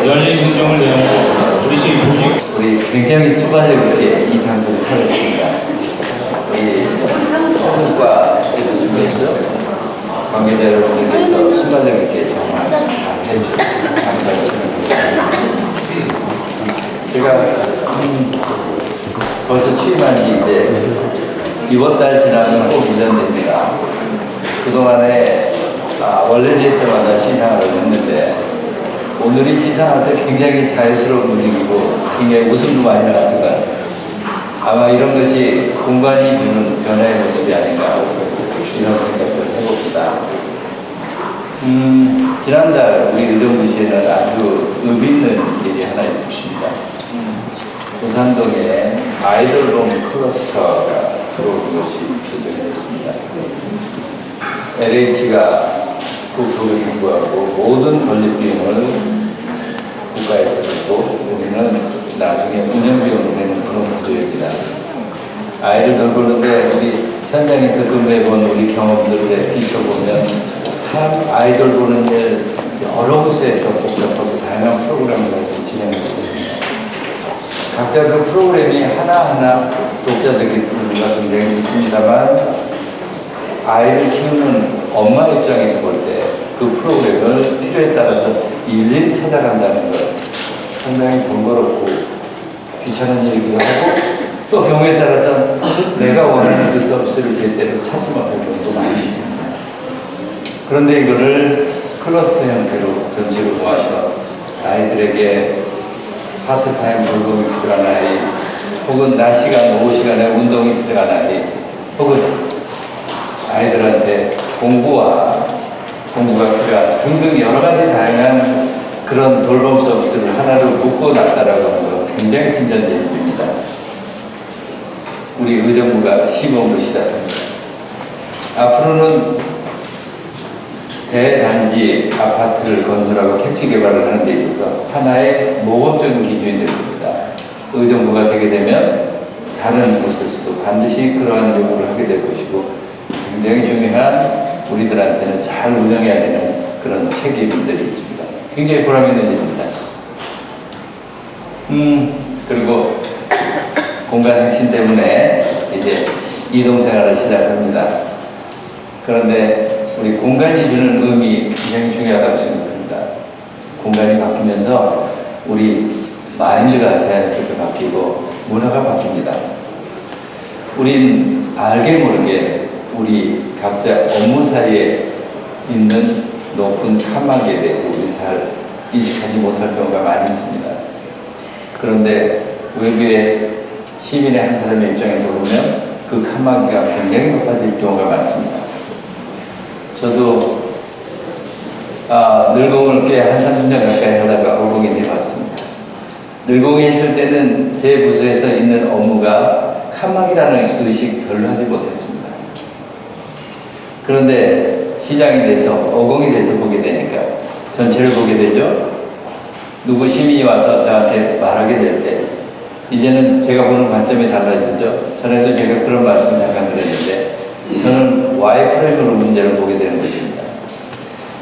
열린 행정을 내용으로 우리식 조직 우리 굉장히 수고하게 이 장소를 찾았습니다. 우리 한국과에서 준비해서 관계자 여러분께서 순발력 있게 정말 잘 해주셔서 감사드립니다. 제가 벌써 취임한 지 이제 이번 달 지나면 꼭 2년 됩니다. 그동안에 원래 제 때마다 시상을 했는데 오늘이 시상할 때 굉장히 자유스러운 분위기고 굉장히 웃음도 많이 나왔던 것 같아요. 아마 이런 것이 공간이 주는 변화의 모습이 아닌가 이런 생각을 해봅니다. 지난달 우리 의정부시에는 아주 의미 있는 일이 하나 있었습니다. 부산동에 아이돌봄 클러스터가 들어온 것이 조정됐습니다. LH가 국토를 공부하고 모든 건립 비용을 국가에서 주고 우리는 나중에 운영 비용을 내는 그런 구조입니다. 아이를 돌보는데 우리 현장에서 근무해본 우리 경험들에 비춰보면 참 아이돌 보는 일 여러 곳에서 복잡하고 다양한 프로그램을 가지고 진행하고 있습니다. 각자 그 프로그램이 하나하나 독자적인 부분가 굉장히 있습니다만 아이를 키우는 엄마 입장에서 볼 때 그 프로그램을 필요에 따라서 일일이 찾아간다는 것 상당히 번거롭고 귀찮은 일이기도 하고 또 경우에 따라서 내가 원하는 그 서비스를 제때로 찾지 못할 경우도 많이 있습니다. 그런데 이거를 클러스터 형태로 전체로 모아서 아이들에게 파트타임 돌봄이 필요한 아이 혹은 낮 시간, 오후 시간에 운동이 필요한 아이 혹은 아이들한테 공부가 필요한 등등 여러 가지 다양한 그런 돌봄 서비스를 하나로 묶어놨다라고 하는 건 굉장히 진전제입니다. 우리 의정부가 시범으로 시작합니다. 앞으로는 대단지 아파트를 건설하고 택지 개발을 하는 데 있어서 하나의 모범적인 기준이 될 겁니다. 의정부가 되게 되면 다른 곳에서도 반드시 그러한 요구를 하게 될 것이고 굉장히 중요한 우리들한테는 잘 운영해야 되는 그런 책임들이 있습니다. 굉장히 보람 있는 일입니다. 그리고 공간 혁신 때문에 이제 이동생활을 시작합니다. 그런데 우리 공간이 주는 의미 굉장히 중요하다고 생각합니다. 공간이 바뀌면서 우리 마인드가 자연스럽게 바뀌고 문화가 바뀝니다. 우린 알게 모르게 우리 각자 업무 사이에 있는 높은 칸막이에 대해서 우리 잘 인식하지 못할 경우가 많이 있습니다. 그런데 외부의 시민의 한 사람의 입장에서 보면 그 칸막이가 굉장히 높아질 경우가 많습니다. 저도 늘공을 꽤 한 30년 가까이 하다가 어공이 되어왔습니다. 늘공이 했을 때는 제 부서에서 있는 업무가 칸막이라는 의식 별로 하지 못했습니다. 그런데 시장이 돼서 어공이 돼서 보게 되니까 전체를 보게 되죠. 누구 시민이 와서 저한테 말하게 될 때 이제는 제가 보는 관점이 달라지죠. 전에도 제가 그런 말씀을 잠깐 드렸는데 저는 와이프라임으로 문제를 보게 되는 것입니다.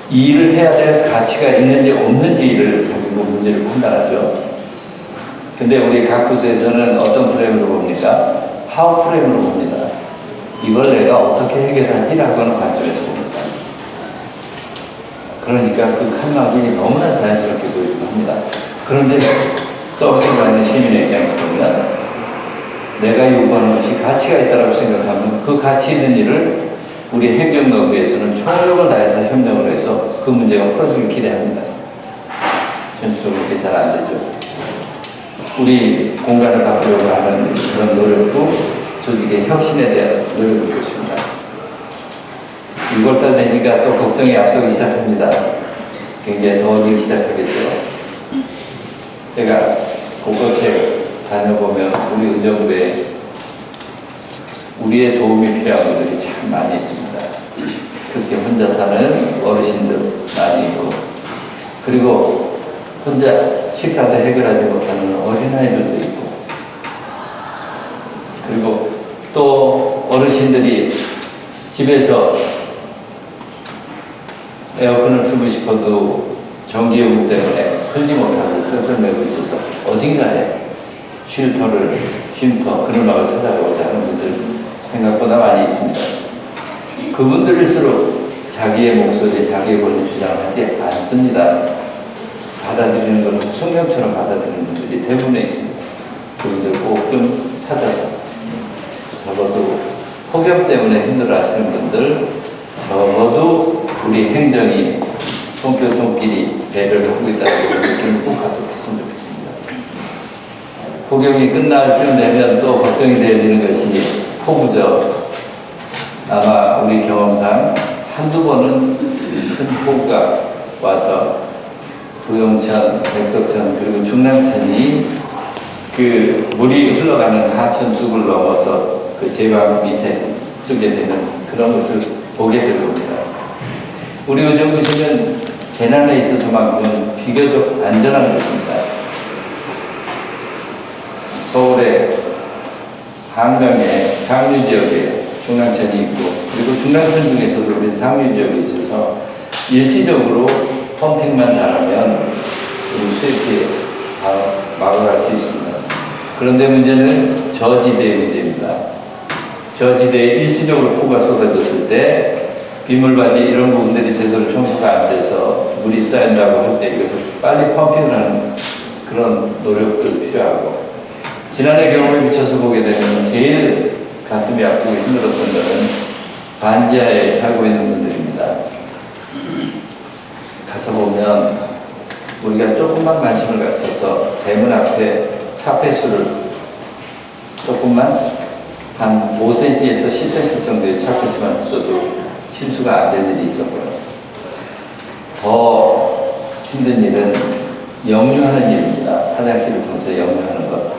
이 일을 해야 될 가치가 있는지 없는지를 가지고 문제를 판단하죠. 근데 우리 각 부서에서는 어떤 프레임으로 봅니까? 하우 프레임으로 봅니다. 이걸 내가 어떻게 해결하지라고 하는 관점에서 봅니다. 그러니까 그 칸막이 너무나 자연스럽게 보이기도 합니다. 그런데 서비스를 받는 시민의 입장에서 보면 내가 요구하는 것이 가치가 있다고 생각하면 그 가치 있는 일을 우리 행정노조에서는 총력을 다해서 협력을 해서 그 문제가 풀어지길 기대합니다. 현실적으로 그렇게 잘 안 되죠. 우리 공간을 바꾸려고 하는 그런 노력도 조직의 혁신에 대한 노력을 보십니다. 6월달 되니까 또 걱정이 앞서기 시작합니다. 굉장히 더워지기 시작하겠죠. 제가 곳곳에 다녀보면 우리 의정부에 우리의 도움이 필요한 분들이 참 많이 있습니다. 특히 혼자 사는 어르신들 많이 있고 그리고 혼자 식사도 해결하지 못하는 어린아이들도 있고 그리고 또 어르신들이 집에서 에어컨을 틀고 싶어도 전기요금 때문에 풀지 못하고 끈을 메고 있어서 어딘가에 쉼터, 그늘막을 찾아가고자 하는 분들 생각보다 많이 있습니다. 그분들일수록 자기의 목소리, 자기의 권리 주장하지 않습니다. 받아들이는 것은 성경처럼 받아들이는 분들이 대부분에 있습니다. 그분들 꼭 좀 찾아서, 적어도 폭염 때문에 힘들어 하시는 분들, 적어도 우리 행정이 손길이 배려를 하고 있다는 느낌을 꼭 갖고 계시면 좋겠습니다. 폭염이 끝날 쯤 되면 또 걱정이 되어지는 것이 폭우죠. 아마 우리 경험상 한두 번은 큰 폭우가 와서 부용천, 백석천, 그리고 중랑천이 그 물이 흘러가는 하천 숲을 넘어서 그 제방 밑에 쪽에 되는 그런 것을 보게 될 겁니다. 우리 의정부시는 재난에 있어서만큼은 비교적 안전한 곳입니다. 서울의 한강의 상류 지역에 중랑천이 있고, 그리고 중랑천 중에서도 우리 상류 지역에 있어서 일시적으로 펌핑만 잘하면 우리 수입이 막아갈 수 있습니다. 그런데 문제는 저지대의 문제입니다. 저지대에 일시적으로 폭우가 쏟아졌을 때 빗물바지 이런 부분들이 제대로 청소가 안 돼서 물이 쌓인다고 할 때 이것을 빨리 펌핑을 하는 그런 노력도 필요하고, 지난해 경험에 비춰서 보게 되면 제일 가슴이 아프고 힘들었던 것은 반지하에 살고 있는 분들입니다. 가서 보면 우리가 조금만 관심을 갖춰서 대문 앞에 차폐수를 조금만 한 5cm에서 10cm 정도의 차폐수만 써도 침수가 안 될 일이 있었고요. 더 힘든 일은 역류하는 일입니다. 화장실을 통해서 역류하는 것.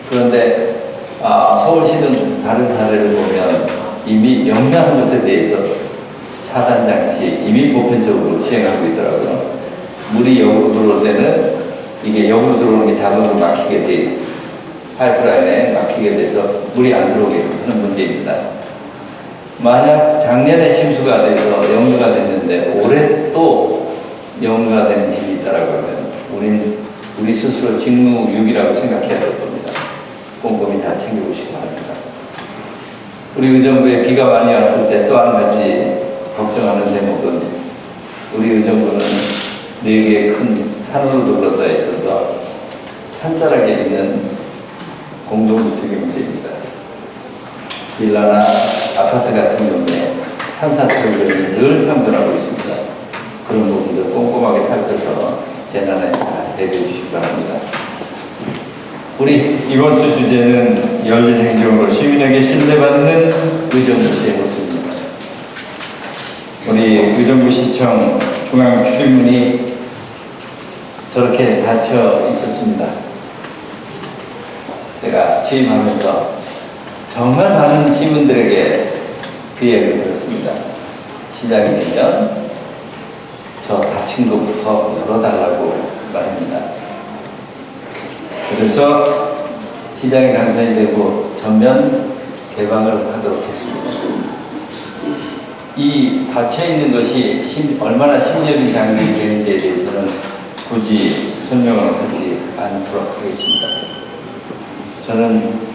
그런데 서울시는 다른 사례를 보면 이미 역류하는 것에 대해서 차단 장치 이미 보편적으로 시행하고 있더라고요. 물이 역으로 들어올 때는 이게 역으로 들어오는 게 자동으로 막히게 돼, 파이프라인에 막히게 돼서 물이 안 들어오게 하는 문제입니다. 만약 작년에 침수가 돼서 역류가 됐는데 올해 또 역류가 되는 집이 있다라고 하면 우리 스스로 직무유기라고 생각해야 될 겁니다. 꼼꼼히 다 챙겨보시기 바랍니다. 우리 의정부에 비가 많이 왔을 때 또 한 가지 걱정하는 대목은, 우리 의정부는 4개의 큰 산으로 둘러싸여 있어서 산자락에 있는 공동주택의 문제입니다. 빌라나 아파트 같은 경우에 산사철을 늘 상존하고 있습니다. 그런 부분들 꼼꼼하게 살펴서 재난에 잘 대비해 주시기 바랍니다. 우리 이번 주 주제는 열린 행정으로 시민에게 신뢰받는 의정부시의 모습입니다. 우리 의정부시청 중앙 출입문이 저렇게 닫혀 있었습니다. 제가 취임하면서 정말 많은 시민들에게 그 얘기를 들었습니다. 시작이 되면 저 닫힌 것부터 열어달라고 말합니다. 그래서 시장이 당선이 되고 전면 개방을 하도록 했습니다. 이 닫혀있는 것이 얼마나 심리적인 장벽이 되는지에 대해서는 굳이 설명을 하지 않도록 하겠습니다. 저는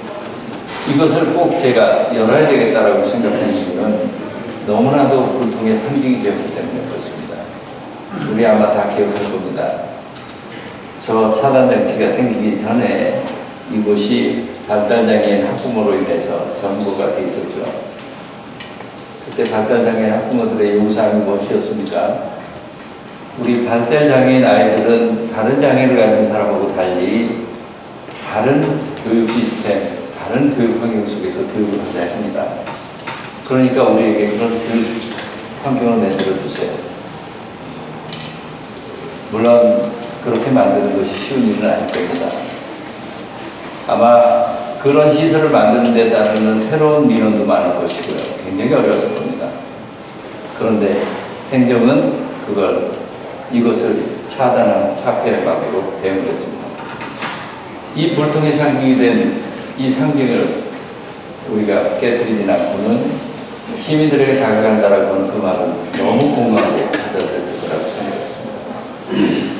이것을 꼭 제가 열어야 되겠다라고 생각하는 이유는 너무나도 불통의 상징이 되었기 때문에 그렇습니다. 우리 아마 다 기억할 겁니다. 저 차단 장치가 생기기 전에 이곳이 발달장애인 학부모로 인해서 전부가 돼 있었죠. 그때 발달장애인 학부모들의 요구사항이 무엇이었습니까? 우리 발달장애인 아이들은 다른 장애를 가진 사람하고 달리 다른 교육 시스템, 다른 교육 환경 속에서 교육을 받아야 합니다. 그러니까 우리에게 그런 교육 환경을 만들어 주세요. 물론 그렇게 만드는 것이 쉬운 일은 아닐 겁니다. 아마 그런 시설을 만드는 데 따르는 새로운 민원도 많을 것이고요. 굉장히 어려웠을 겁니다. 그런데 행정은 이것을 차단하는 차폐막으로 대응을 했습니다. 이 불통의 상징이 된 이 상징을 우리가 깨뜨리지 않고는 시민들에게 다가간다라고 하는 그 말은 너무 공감하게 받아들였을 거라고 생각했습니다.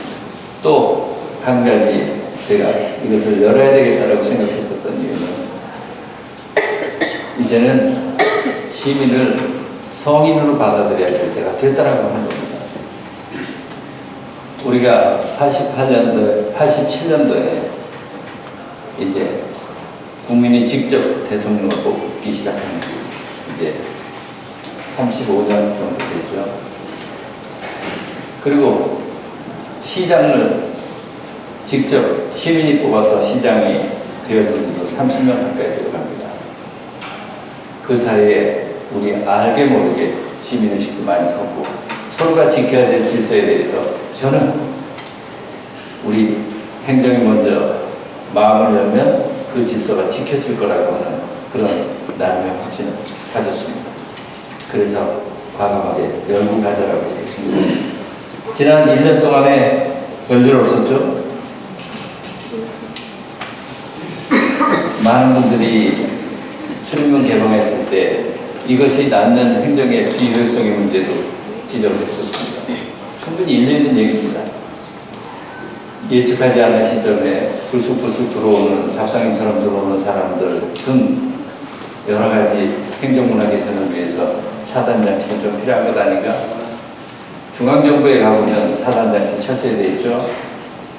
또 한 가지 제가 이것을 열어야 되겠다라고 생각했었던 이유는 이제는 시민을 성인으로 받아들여야 될 때가 됐다라고 하는 겁니다. 우리가 87년도에 이제 국민이 직접 대통령을 뽑기 시작한 지 이제 35년 정도 되죠. 그리고 시장을 직접 시민이 뽑아서 시장이 되어진 지도 30년 가까이 들어갑니다. 그 사이에 우리 알게 모르게 시민의식도 많이 섰고 서로가 지켜야 될 질서에 대해서 저는 우리 행정이 먼저 마음을 열면 그 질서가 지켜질 거라고 하는 그런 나름의 확신을 가졌습니다. 그래서 과감하게 열고 가자라고 했습니다. 지난 1년 동안에 별일 없었죠? 많은 분들이 출입문 개방했을 때 이것이 낳는 행정의 비효율성의 문제도 지적했었습니다. 충분히 일리 있는 얘기입니다. 예측하지 않은 시점에 불쑥불쑥 들어오는 잡상인처럼 들어오는 사람들 등 여러 가지 행정문화 개선을 위해서 차단장치가 좀 필요한 것 아닌가? 중앙정부에 가보면 차단장치 철저히 되어 있죠.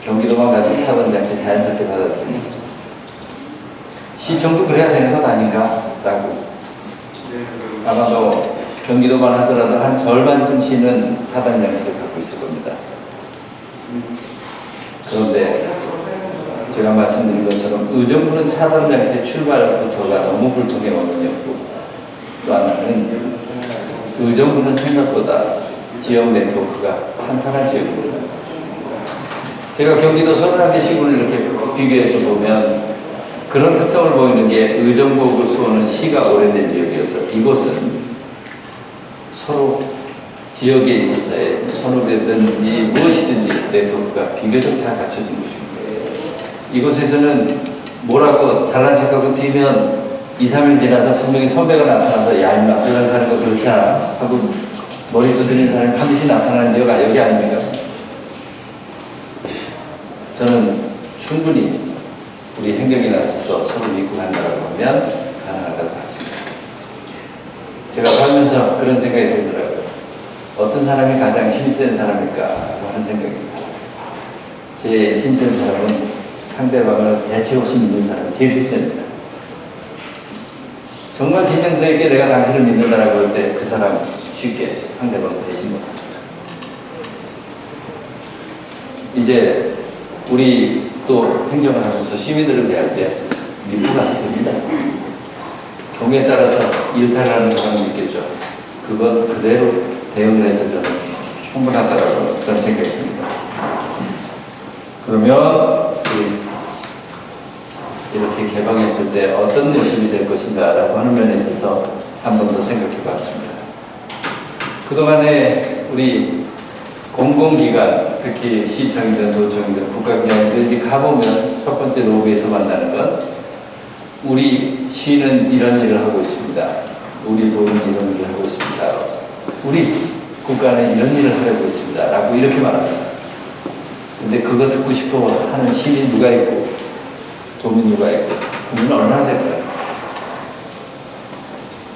경기도만 가도 차단장치 자연스럽게 받아들입니다. 시청도 그래야 되는 것 아닌가? 라고. 아마도 경기도만 하더라도 한 절반쯤 시는 차단장치를 갖고 있을 겁니다. 그런데 제가 말씀드린 것처럼 의정부는 차단장치의 출발부터가 너무 불통의 원인이었고 또 하나는 의정부는 생각보다 지역 네트워크가 탄탄한 지역입니다. 제가 경기도 31개 시군을 이렇게 비교해서 보면 그런 특성을 보이는 게 의정부하고 수원은 시가 오래된 지역이어서 이곳은 서로 지역에 있어서의 선후배든지 무엇이든지 네트워크가 비교적 다 갖춰진 곳입니다. 이곳에서는 뭐라고 잘난 척하고 뛰면 2, 3일 지나서 분명히 선배가 나타나서 야 임마 설날 사는 거 그렇지 않아 하고 머리 두드리는 사람이 반드시 나타나는 지역이 여기 아닙니까? 저는 충분히 우리 행정에 나서서 서로 믿고 간다고 하면 가능하다고 봤습니다. 제가 살면서 그런 생각이 들더라고요. 어떤 사람이 가장 힘센 사람일까 하는 생각입니다. 제 힘센 사람은 상대방을 대체없이 믿는 사람이 제일 힘셉니다. 정말 진정성 있게 내가 당신을 믿는다라고 할 때 그 사람 쉽게 상대방을 대신 못합니다. 이제 우리 또 행정을 하면서 시민들을 대할 때 민주가 됩니다. 경우에 따라서 일탈하는 사람이 있겠죠. 그건 그대로 대응을 해서 저는 충분하다라고 그런 생각이 듭니다. 그러면 이렇게 개방했을 때 어떤 모습이 될 것인가라고 하는 면에 있어서 한 번 더 생각해 봤습니다. 그동안에 우리 공공기관, 특히 시청이든 도청이든 국가기관이든 가보면 첫 번째 로비에서 만나는 건 우리 시는 이런 일을 하고 있습니다. 우리 도는 이런 일을 하고 있습니다. 우리 국가는 이런 일을 하려고 있습니다. 라고 이렇게 말합니다. 근데 그거 듣고 싶어 하는 시민 누가 있고 도민 누가 있고 국민은 얼마나 될까요?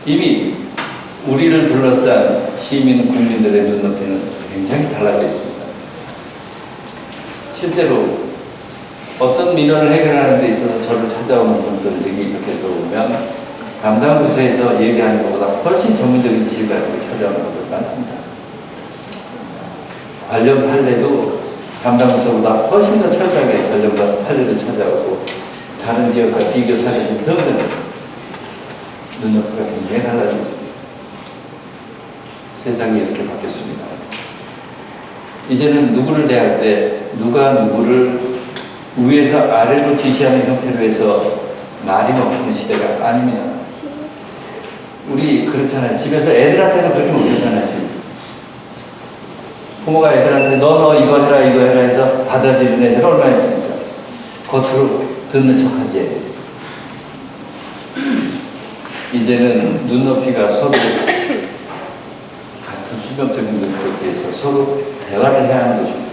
이미 우리를 둘러싼 시민 국민들의 눈높이는 굉장히 달라져 있습니다. 실제로 어떤 민원을 해결하는 데 있어서 저를 찾아오는 분들이 이렇게 들어오면 담당 부서에서 얘기하는 것보다 훨씬 전문적인 지식을 가지고 찾아오는 분들 많습니다. 관련 판례도 담당 부서보다 훨씬 더 철저하게 관련 판례를 찾아오고 다른 지역과 비교 사례를 등등 눈높이가 굉장히 달라져 있습니다. 세상이 이렇게 바뀌었습니다. 이제는 누구를 대할 때 누가 누구를 위에서 아래로 지시하는 형태로 해서 말이 먹히는 시대가 아닙니다. 우리 그렇잖아요. 집에서 애들한테도 그렇게 못하잖아요. 지금. 부모가 애들한테 너 이거 해라 해서 받아들이는 애들 얼마나 있습니까? 겉으로 듣는 척하지 애들. 이제는 눈높이가 서로 같은 수평적인 눈높이에서 서로 대화를 해야 하는 것입니다.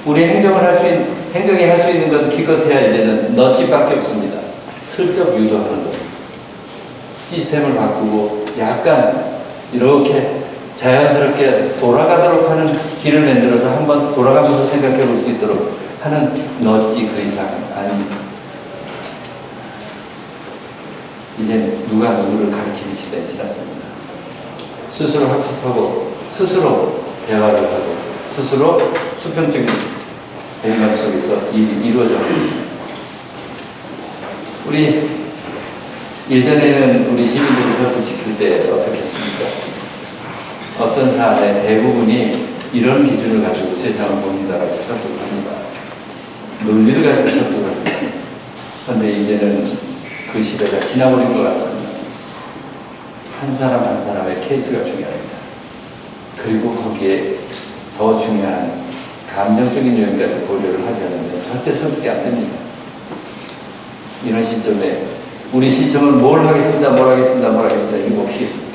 우리 행정을 할 수 있는 행동이 할 수 있는 건 기껏해야 이제는 넛집밖에 없습니다. 슬쩍 유도하는 것. 시스템을 바꾸고 약간 이렇게 자연스럽게 돌아가도록 하는 길을 만들어서 한번 돌아가면서 생각해 볼 수 있도록 하는 넛지 그 이상은 아닙니다. 이제 누가 누구를 가르치는 시대에 지났습니다. 스스로 학습하고 스스로 대화를 하고 스스로 수평적인 공감 속에서 일이 이루어져 버립니다. 우리 예전에는 우리 시민들을 설득시킬 때 어떻게 했습니까? 어떤 사안의 대부분이 이런 기준을 가지고 세상을 본다라고 설득을 합니다. 논리를 가지고 설득을 합니다. 그런데 이제는 그 시대가 지나버린 것 같습니다. 한 사람 한 사람의 케이스가 중요합니다. 그리고 거기에 더 중요한 감정적인 요인까지 고려를 하지 않으면 절대 설득이 안 됩니다. 이런 시점에 우리 시점은 뭘 하겠습니다, 뭘 하겠습니다, 뭘 하겠습니다. 이거 먹히겠습니까?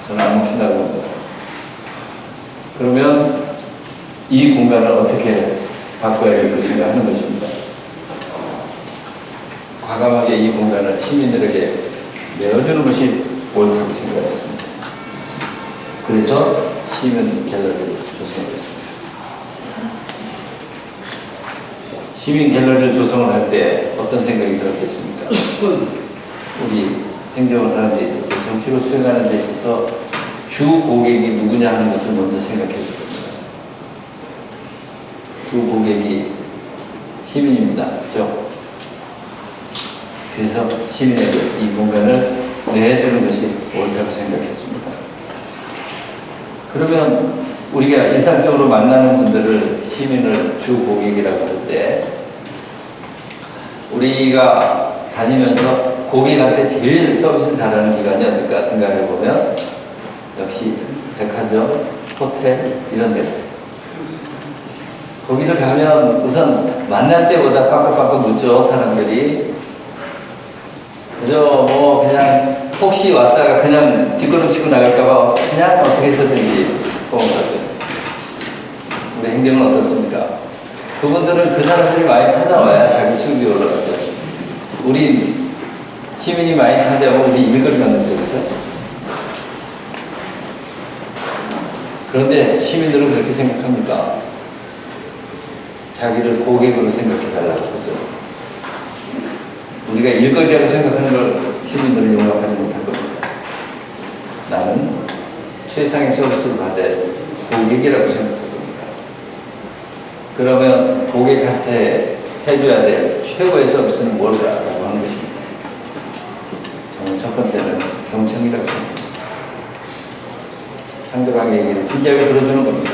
저는 안 먹힌다고 봅니다. 그러면 이 공간을 어떻게 바꿔야 될 것인가 하는 것입니다. 과감하게 이 공간을 시민들에게 내어주는 것이 옳다고 생각했습니다. 그래서 시민 갤러리를 조성했습니다. 시민 갤러리를 조성을 할 때 어떤 생각이 들었겠습니까? 우리 행정을 하는 데 있어서 정치를 수행하는 데 있어서 주 고객이 누구냐 하는 것을 먼저 생각했을 겁니다. 주 고객이 시민입니다. 그렇죠? 그래서 시민에게 이 공간을 내주는 것이 옳다고 생각했습니다. 그러면 우리가 일상적으로 만나는 분들을 시민을 주 고객이라고 할 때 우리가 다니면서 고객한테 제일 서비스 잘하는 기관이 어딜까 생각해 보면 역시 백화점, 호텔 이런 데. 거기를 가면 우선 만날 때보다 빠까빠까 묻죠, 사람들이. 그저 뭐 그냥 혹시 왔다가 그냥 뒷걸음 치고 나갈까봐 그냥 어떻게 해서든지 뽑아가죠. 우리 행정은 어떻습니까? 그분들은 그 사람들이 많이 찾아와야 자기 수익이 올라가죠. 우리 시민이 많이 찾아오면 우리 일거리 만들죠, 그렇죠? 그런데 시민들은 그렇게 생각합니까? 자기를 고객으로 생각해달라고 하죠. 우리가 일거리라고 생각하는 걸 시민들은 용납하지 못할 겁니다. 나는 최상의 서비스를 받을 고객이라고 생각할 겁니다. 그러면 고객한테 해줘야 될 최고의 서비스는 뭘까라고 하는 것입니다. 저는 첫 번째는 경청이라고 생각합니다. 상대방의 얘기를 진지하게 들어주는 겁니다.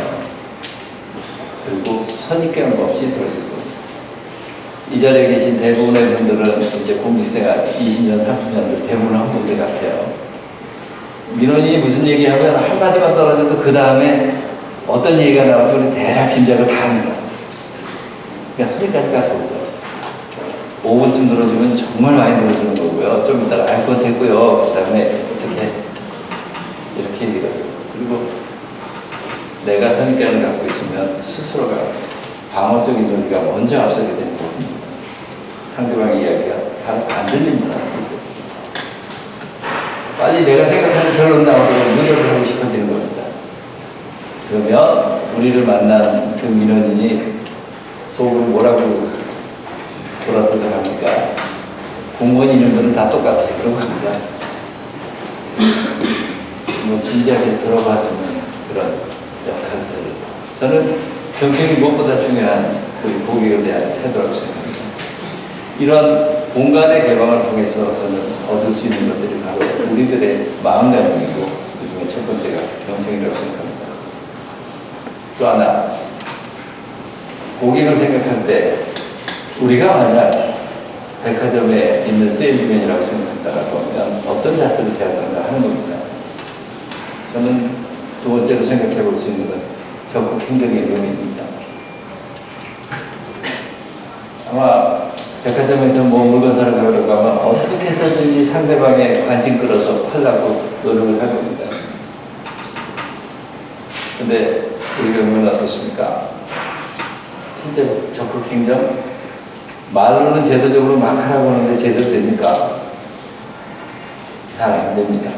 그리고 선입견 없이 들어줄 겁니다. 이 자리에 계신 대부분의 분들은 이제 공직생활 20년, 30년들 대부분 한 분들 같아요. 민원인이 무슨 얘기하면 한마디만 떨어져도 그 다음에 어떤 얘기가 나올지 우리 대략 짐작을 다 합니다. 그러니까 소리까지 가져오죠. 5분쯤 들어주면 정말 많이 들어주는 거고요. 좀 이따가 알 것 됐고요. 그 다음에 어떻게 이렇게 얘기를 하죠. 그리고 내가 선입견을 갖고 있으면 스스로가 방어적인 논리가 먼저 앞서게 되는 겁니다. 상대방의 이야기가 잘 안 들립니다. 빨리 내가 생각하는 결론 나오도록 노력을 하고 싶어지는 겁니다. 그러면 우리를 만난 그 민원인이 속으로 뭐라고 돌아서서 합니까? 공무원 이름들은 다 똑같아요. 그러고 합니다. 뭐 진지하게 들어봐주는 그런 역할들. 저는 경청이 무엇보다 중요한 우리 고객에 대한 태도라고 생각합니다. 이런 공간의 개방을 통해서 저는 얻을 수 있는 것들이 바로 우리들의 마음가짐이고 그 중에 첫 번째가 경청이라고 생각합니다. 또 하나, 고객을 생각할 때 우리가 만약 백화점에 있는 세일즈맨이라고 생각한다라고 하면 어떤 자세로 대할 건가 하는 겁니다. 저는 두 번째로 생각해 볼 수 있는 건 적극 행동의 묘미입니다. 아마 백화점에서 뭐 물건 사러 가려고 하면 어떻게 해서든지 상대방의 관심 끌어서 팔라고 노력을 할 겁니다. 근데 우리 경우는 어떻습니까? 진짜 적극 행정? 말로는 제도적으로 막 하라고 하는데 제대로 됩니까? 잘 안 됩니다.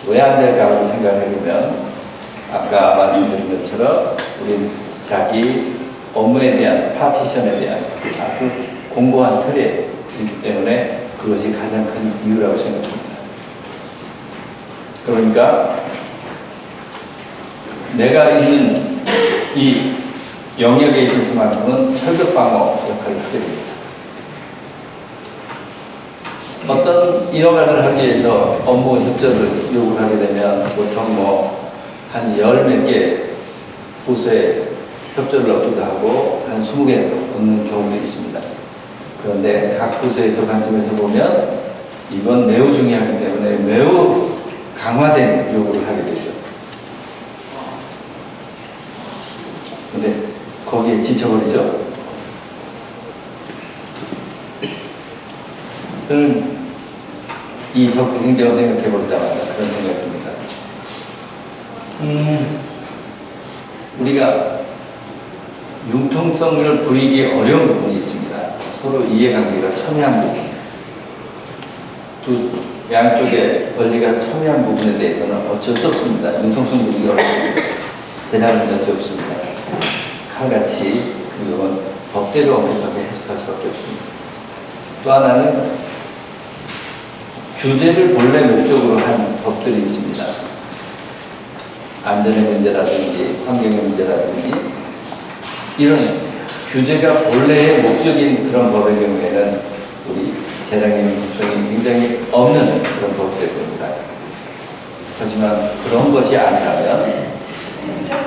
왜 안 될까라고 생각해보면 아까 말씀드린 것처럼 우리 자기 업무에 대한 파티션에 대한 아주 공고한 틀에 있기 때문에 그것이 가장 큰 이유라고 생각합니다. 그러니까 내가 있는 이 영역에 있어서만큼은 철벽방어 역할을 하게 됩니다. 어떤 인허가를 하기 위해서 업무 협조를 요구를 하게 되면 보통 한 열 몇 개 부서에 협조를 얻기도 하고 한 20개 얻는 경우도 있습니다. 그런데 각 부서에서 관점에서 보면 이건 매우 중요하기 때문에 매우 강화된 요구를 하게 되죠. 근데 거기에 지쳐버리죠. 저는 이 적극 행정을 생각해 보자마자 그런 생각이 듭니다. 우리가 융통성을 부리기 어려운 부분이 있습니다. 서로 이해관계가 첨예한 부분. 두 양쪽의 권리가 첨예한 부분에 대해서는 어쩔 수 없습니다. 융통성 부리기 어렵습니다. 재난은 여지 없습니다. 칼같이 그건 법대로 엄격하게 해석할 수밖에 없습니다. 또 하나는 규제를 본래 목적으로 한 법들이 있습니다. 안전의 문제라든지 환경의 문제라든지 이런 규제가 본래의 목적인 그런 법의 경우에는 우리 재량의 융통성이 굉장히 없는 그런 법이 됩니다. 하지만 그런 것이 아니라면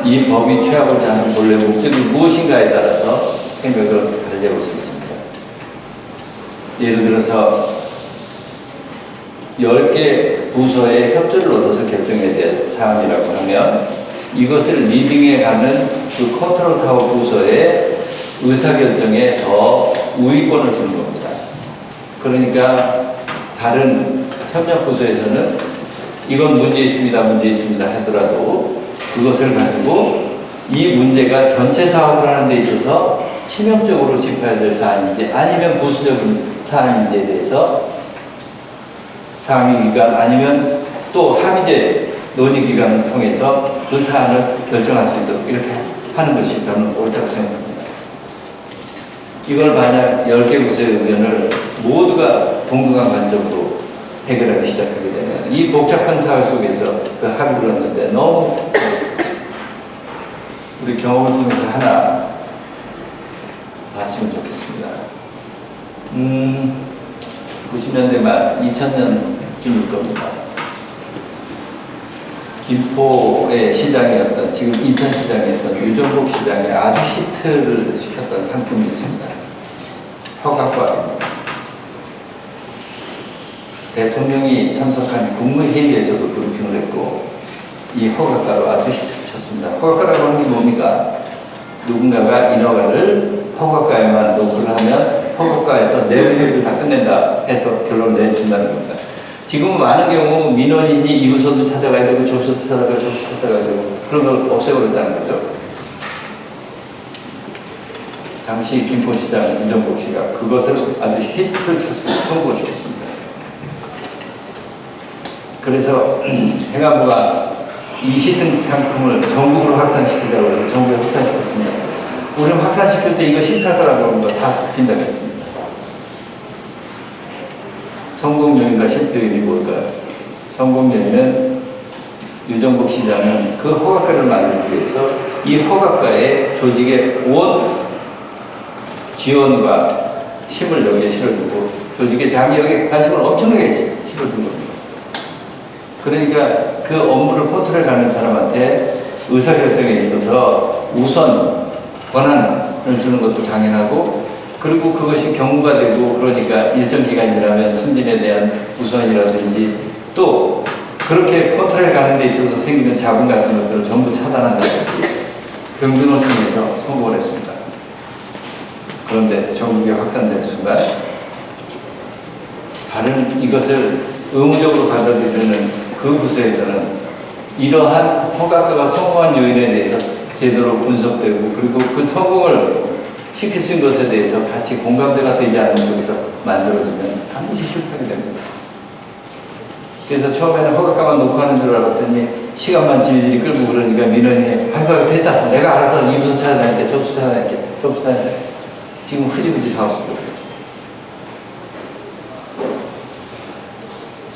이 법이 취하고자 하는 본래 목적이 무엇인가에 따라서 생각을 달려볼 수 있습니다. 예를 들어서 10개 부서의 협조를 얻어서 결정해야 될 사안이라고 하면 이것을 리딩해 가는 그 컨트롤 타워 부서의 의사결정에 더 우위권을 주는 겁니다. 그러니까 다른 협력 부서에서는 이건 문제 있습니다 하더라도 그것을 가지고 이 문제가 전체 사업을 하는 데 있어서 치명적으로 짚어야 될 사안인지 아니면 부수적인 사안인지에 대해서 상임기관 아니면 또 합의제 논의기관을 통해서 그 사안을 결정할 수 있도록 이렇게 하는 것이 저는 옳다고 생각합니다. 이걸 만약 10개 부서의 의견을 모두가 동등한 관점으로 해결하기 시작하게 되면 이 복잡한 사회 속에서 그 합의를 얻는데 너무 우리 경험을 통해서 하나 봤으면 좋겠습니다. 90년대 말 2000년쯤일 겁니다. 김포의 시장이었던 지금 인천시장이었던 유정복 시장에 아주 히트를 시켰던 상품이 있습니다. 허각과입니다. 대통령이 참석한 국무회의에서도 브리핑을 했고 이 허각과로 아주 히트를 쳤습니다. 허각과라고 하는 게 뭡니까? 누군가가 인허가를 허각과에만 노크를 하면 허각과에서 내부협의를 다 끝낸다 해서 결론을 내준다는 겁니다. 지금 많은 경우 민원인이 이웃서도 찾아가야 되고 조서도 찾아가야 되고 그런 걸 없애버렸다는 거죠. 당시 김포시장 유정복 씨가 그것을 아주 히트를 쳤습니다. 성공시켰습니다. 그래서 행안부가 이 히트 상품을 전국으로 확산시키자고 해서 전국에 확산시켰습니다. 우리는 확산시킬 때 이거 실패하더라고 하는 거 다 진단했습니다. 성공 요인과 실패 요인이 뭘까요? 성공 요인은 유정복 시장은 그 허각과를 만들기 위해서 이 허각과의 조직의 온 지원과 힘을 여기에 실어주고 조직의 장기력에 관심을 엄청나게 실어준 겁니다. 그러니까 그 업무를 컨트롤하는 사람한테 의사결정에 있어서 우선 권한을 주는 것도 당연하고 그리고 그것이 경우가 되고 그러니까 일정 기간 지나면 승진에 대한 우선이라든지 또 그렇게 컨트롤해 가는 데 있어서 생기는 자본 같은 것들을 전부 차단한다든지 등등을 통해서 성공을 했습니다. 그런데 전국에 확산되는 순간 다른 이것을 의무적으로 받아들이는 그 부서에서는 이러한 허가과가 성공한 요인에 대해서 제대로 분석되고 그리고 그 성공을 시킬 수 있는 것에 대해서 같이 공감대가 되지 않는 속에서 만들어지면 반드시 실패하게 됩니다. 그래서 처음에는 허각가만 놓고 하는 줄 알았더니 시간만 질질 끌고 그러니까 민원이 아이고 됐다 내가 알아서 이부서 찾아낼게 접수 찾아낼게 접수 찾아낼게 지금 흐지부지 사업수도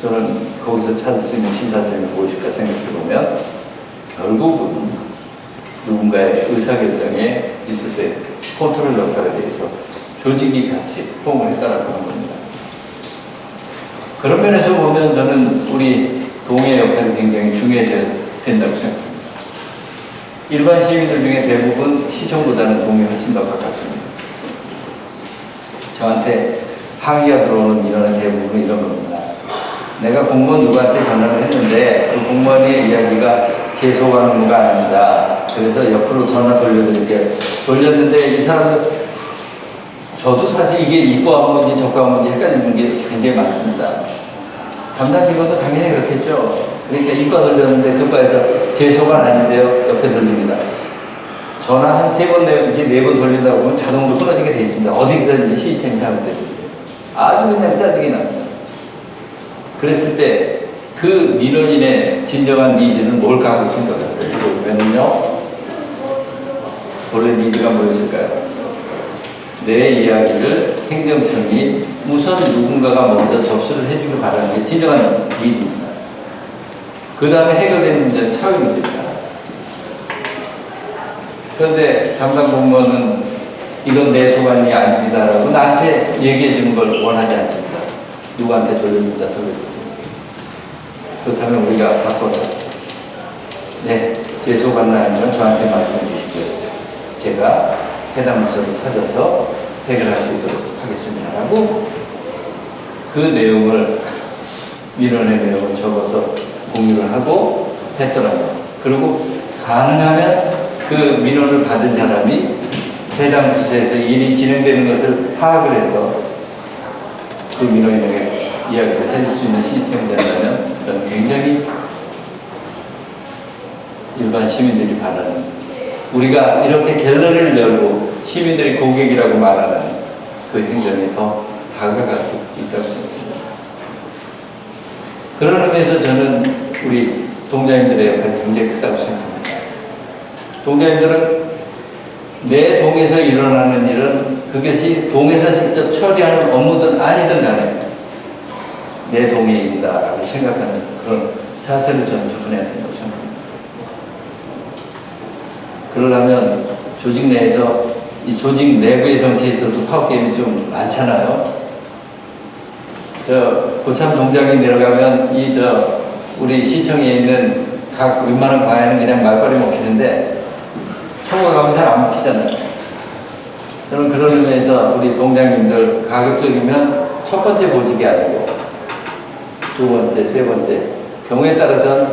저는 거기서 찾을 수 있는 신사점이 무엇일까 생각해보면 결국은 누군가의 의사결정에 있어서의 컨트롤 역할에 대해서 조직이 같이 호응을 했다라고 하는 겁니다. 그런 면에서 보면 저는 우리 동의 역할이 굉장히 중요해져야 된다고 생각합니다. 일반 시민들 중에 대부분 시청보다는 동의가 훨씬 더 가깝습니다. 저한테 항의가 들어오는 민원의 대부분은 이런 겁니다. 내가 공무원 누구한테 전화를 했는데 그 공무원의 이야기가 제 소관 업무가 아닙니다. 그래서 옆으로 전화 돌려드릴게요. 돌렸는데 이 사람들 저도 사실 이게 이과 업무인지 저과 업무인지 헷갈리는 게 굉장히 많습니다. 담당 직원도 당연히 그렇겠죠. 그러니까 이과 돌렸는데 그과에서 제 소관 아닌데요. 옆에 돌립니다. 전화 한 3번 내지 4번 돌린다 보면 자동으로 끊어지게 돼 있습니다. 어디든지 시스템이 잘못되죠. 아주 그냥 짜증이 납니다. 그랬을 때 그 민원인의 진정한 니즈는 뭘까 하고 생각을 해보면요. 본래 니즈가 뭐였을까요? 내 이야기를 행정청이 우선 누군가가 먼저 접수를 해주길 바라는 게 진정한 니즈입니다. 그 다음에 해결되는 문제는 차후 문제입니다. 그런데 담당 공무원은 이건 내 소관이 아닙니다라고 나한테 얘기해 주는 걸 원하지 않습니다. 누구한테 돌려준다, 돌려준다. 그렇다면 우리가 바꿔서 네, 제 소관은 아니면 저한테 말씀해 주시고요. 제가 해당 부서를 찾아서 해결할 수 있도록 하겠습니다라고 그 내용을 민원의 내용을 적어서 공유를 하고 했더라고요. 그리고 가능하면 그 민원을 받은 사람이 해당 부서에서 일이 진행되는 것을 파악을 해서 그 민원인에게 이야기를 해줄 수 있는 시스템이 된다면 저는 굉장히 일반 시민들이 바라는 우리가 이렇게 갤러리를 열고 시민들이 고객이라고 말하는 그 행정에 더 다가갈 수 있다고 생각합니다. 그런 의미에서 저는 우리 동장님들의 역할이 굉장히 크다고 생각합니다. 동장님들은 내 동에서 일어나는 일은 그것이 동에서 직접 처리하는 업무든 아니든 간에 내 동의 일이다라고 생각하는 그런 자세를 저는 접근해야 된다고 생각합니다. 그러려면 조직 내에서 이 조직 내부의 정치에 있어도 파워게임이 좀 많잖아요. 고참 동장이 내려가면 우리 시청에 있는 각 웬만한 과외는 그냥 말벌이 먹히는데 청구 가면 잘 안 먹히잖아요. 저는 그런 의미에서 우리 동장님들 가급적이면 첫 번째 보직이 아니고 두 번째, 세 번째 경우에 따라서는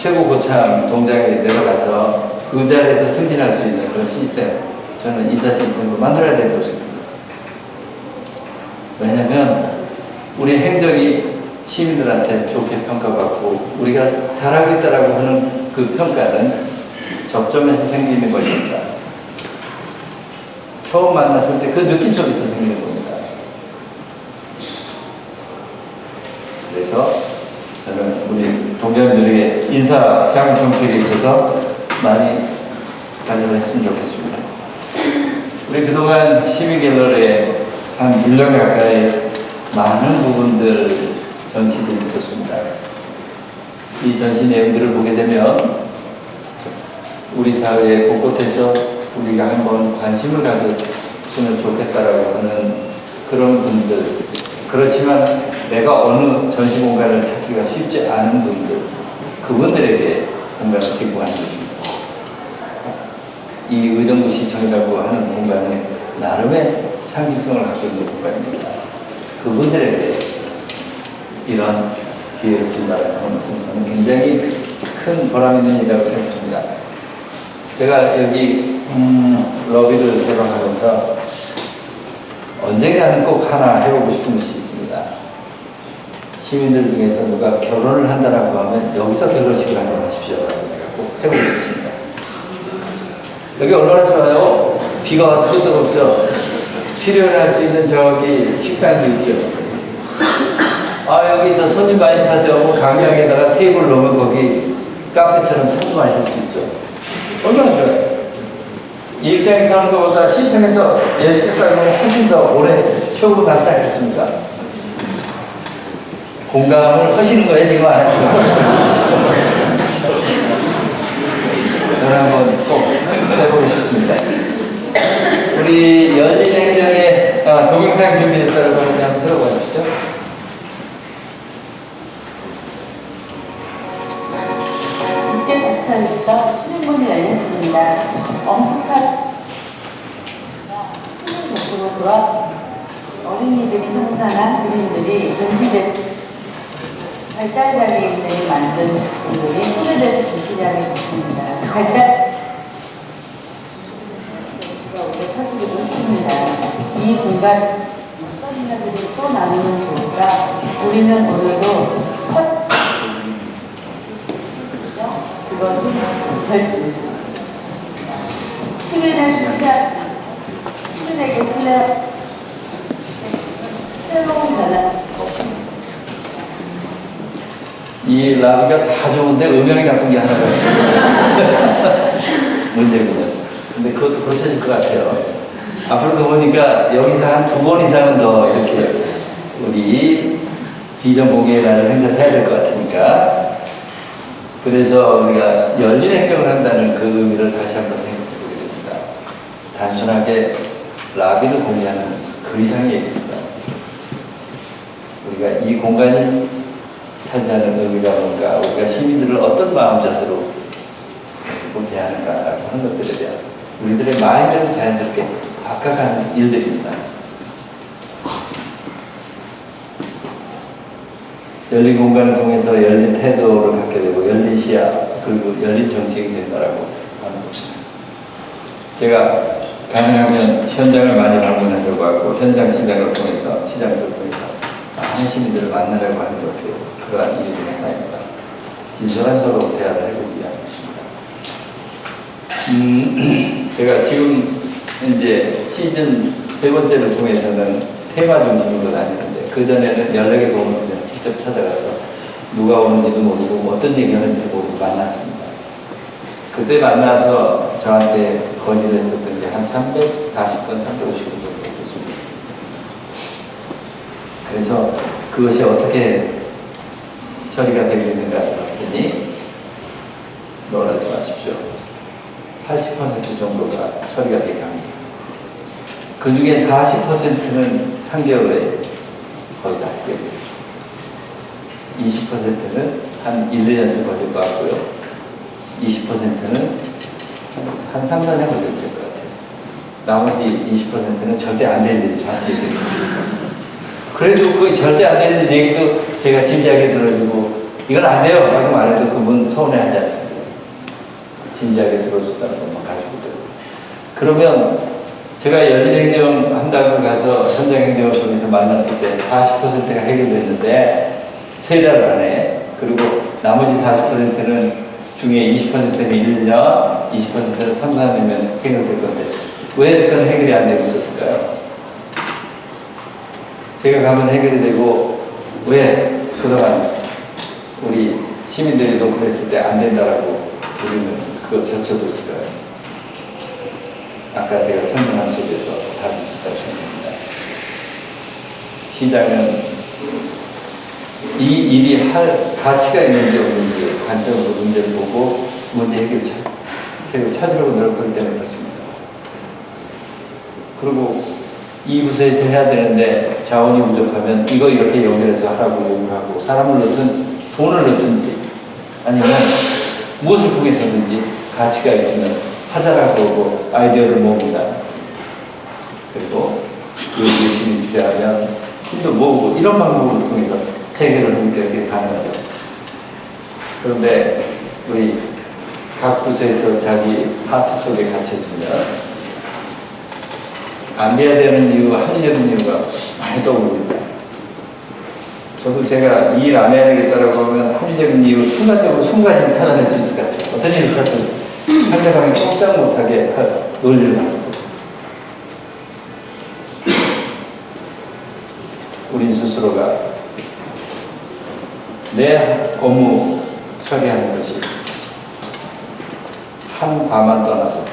최고 고참 동장이 내려가서 그 자리에서 승진할 수 있는 그런 시스템 저는 인사 시스템을 만들어야 된다고 생각합니다. 왜냐하면 우리 행정이 시민들한테 좋게 평가받고 우리가 잘하고 있다라고 하는 그 평가는 접점에서 생기는 것입니다. 처음 만났을 때 그 느낌 속에서 생기는 겁니다. 그래서 저는 우리 동료들에게 인사 향후 정책에 있어서 많이 관여를 했으면 좋겠습니다. 우리 그동안 시민 갤러리에 한 1년 가까이 많은 부분들 전시들이 있었습니다. 이 전시 내용들을 보게 되면 우리 사회 곳곳에서 우리가 한번 관심을 가졌으면 좋겠다라고 하는 그런 분들, 그렇지만 내가 어느 전시 공간을 찾기가 쉽지 않은 분들, 그분들에게 공간을 제공하는 것입니다. 이 의정부 시청이라고 하는 공간은 나름의 상징성을 갖고 있는 공간입니다. 그분들에게 이런 기회를 준다는 것은 저는 굉장히 큰 보람 있는 일이라고 생각합니다. 제가 여기 러비를 개방하면서 언젠가는 꼭 하나 해보고 싶은 것이 있습니다. 시민들 중에서 누가 결혼을 한다라고 하면 여기서 결혼식을 한번 하십시오. 내가 꼭 해보고 싶습니다. 여기 얼마나 좋아요? 비가 와도 끄떡없죠. 필요로 할 수 있는 저기 식당도 있죠. 아, 여기 저 손님 많이 찾아오면 강당에다가 테이블 놓으면 거기 카페처럼 차도 마실 수 있죠. 얼마나 좋아요. 일생 사는 것보다 시청에서 예식했다고 하면 훨씬 더 오래 쉬고 낫지 않겠습니까? 공감을 하시는 거예요, 지금 안 하시는 거예요? 저는 한번 꼭 해보고 싶습니다. 우리 열린행정의 동영상 준비됐다고 하는데 한번 들어봐 주시죠. 국제 덕천에서 수능문이 열렸습니다. 엄숙한 수능 덕후로 어린이들이 생산한 그림들이 전시된 발달장애인들이 만든 작품들이 소개된 전시장에 있습니다. 오늘 사시기도 했습니다. 이 공간 어떤 이야기를 또 나누면 좋을까? 우리는 오늘도 첫 그것은 시민에게 새로운 변화. 이 라비가 다 좋은데 음향이 나쁜 게 하나가 있어요. 문제군요. 근데 그것도 고쳐질 것 같아요. 앞으로도 보니까 여기서 한 2번 이상은 더 이렇게 우리 비전공의 날을 행사해야 될 것 같으니까, 그래서 우리가 열린 행정을 한다는 그 의미를 다시 한번 생각해 보게 됩니다. 단순하게 라비를 공개하는 그 이상의 얘기입니다. 우리가 이 공간이 차지하는 의미가 뭔가, 우리가 시민들을 어떤 마음 자세로 대하는가라고 하는 것들에 대한 우리들의 마인드를 자연스럽게 바꿔가는 일들입니다. 열린 공간을 통해서 열린 태도를 갖게 되고 열린 시야, 그리고 열린 정책이 된다라고 하는 것입니다. 제가 가능하면 현장을 많이 방문하려고 하고 현장 시장을 통해서 많은 시민들을 만나려고 하는 것도 그러한 일이 하나입니다. 진솔한 서로 대화를 해보기 위한 것입니다. 제가 지금 이제 시즌 3번째를 통해서는 테마 중심으로 다니는데, 그전에는 14개 공원을 직접 찾아가서 누가 오는지도 모르고 어떤 얘기 하는지도 모르고 만났습니다. 그때 만나서 저한테 건의를 했었던 게 한 340건, 350건 정도 됐습니다. 그래서 그것이 어떻게 처리가 되겠는가 봤더니, 놀라지 마십시오. 80% 정도가 처리가 되게 합니다. 그 중에 40%는 3개월에 거의 다 해결돼요. 20%는 한 1, 2년쯤 걸릴 것 같고요. 20%는 한 3, 4년 걸릴 것 같아요. 나머지 20%는 절대 안 될 일이 저한테 얘기해요. 그래도 그 절대 안 될 얘기도 제가 진지하게 들어주고, 이건 안 돼요 라고 말해도 그분 서운해하지 않습니다. 진지하게 들어줬다는 것만 가지고도. 그러면 제가 열린행정 한다고 가서 현장행정을 통해서 만났을 때 40%가 해결됐는데 3달 안에, 그리고 나머지 40%는 중에 20%는 1년, 20%는 3, 4년이면 해결될 건데 왜 그건 해결이 안 되고 있었을까요? 제가 가면 해결이 되고 왜 그동안 우리 시민들이 동원했을 때 안 된다라고 우리는 그걸 젖혀뒀을까요? 아까 제가 설명한 속에서 답이 있었다고 생각합니다. 시장은 이 일이 할 가치가 있는지 없는지 관점으로 문제를 보고 문제 해결책을 찾으려고 노력하기 때문에 그렇습니다. 그리고 이 부서에서 해야 되는데 자원이 부족하면 이거 이렇게 연결해서 하라고 요구를 하고, 사람을 넣든 돈을 넣든지 아니면 무엇을 통해서든지 가치가 있으면 하자라고 하고 아이디어를 모읍니다. 그리고 열심히 필요하면 힘도 모으고, 이런 방법을 통해서 해결을 하는 가능하죠. 그런데 우리 각 부서에서 자기 파트 속에 갇혀지면 안 돼야 되는 이유, 합리적인 이유가 많이 떠오릅니다. 저도 제가 이 일 안 해야 되겠다라고 하면 합리적인 이유 순간적으로 20가지를 찾아낼 수 있을 것 같아요. 어떤 일을 찾든 상대방이 꼼짝 못하게 할 논리를 가지고. 스스로가 내 업무 처리하는 것이 한 과만 떠나서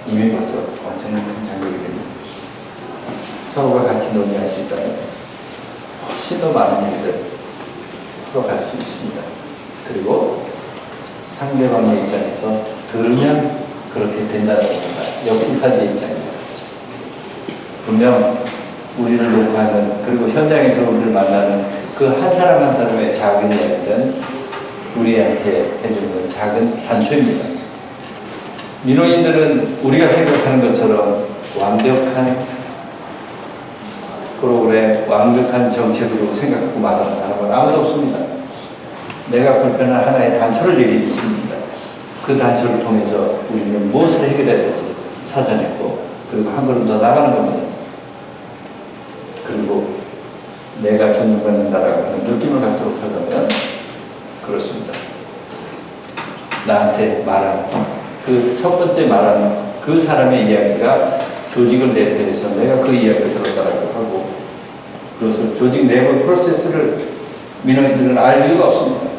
이미 벌써 완전히 큰 장벽이 됩니다. 서로가 같이 논의할 수 있다면 훨씬 더 많은 일을 풀어갈 수 있습니다. 그리고 상대방의 입장에서 들으면 그렇게 된다는 겁니다. 역지사지의 입장입니다. 분명 우리를 놓고 하는, 그리고 현장에서 우리를 만나는 그 한 사람 한 사람의 작은 이야기는 우리한테 해주는 건 작은 단초입니다. 민원인들은 우리가 생각하는 것처럼 완벽한 프로그램, 완벽한 정책으로 생각하고 말하는 사람은 아무도 없습니다. 내가 불편한 하나의 단초를 얘기했습니다. 그 단초를 통해서 우리는 무엇을 해결해야 될지 찾아냈고, 그리고 한 걸음 더 나가는 겁니다. 그리고 내가 존중받는다라고 하는 느낌을 갖도록 하려면 그렇습니다. 나한테 말하는 그 첫 번째 말하는 그 사람의 이야기가 조직을 대표해서 내가 그 이야기를 들었다라고 하고, 그것을 조직 내부 프로세스를 민원인들은 알 이유가 없습니다.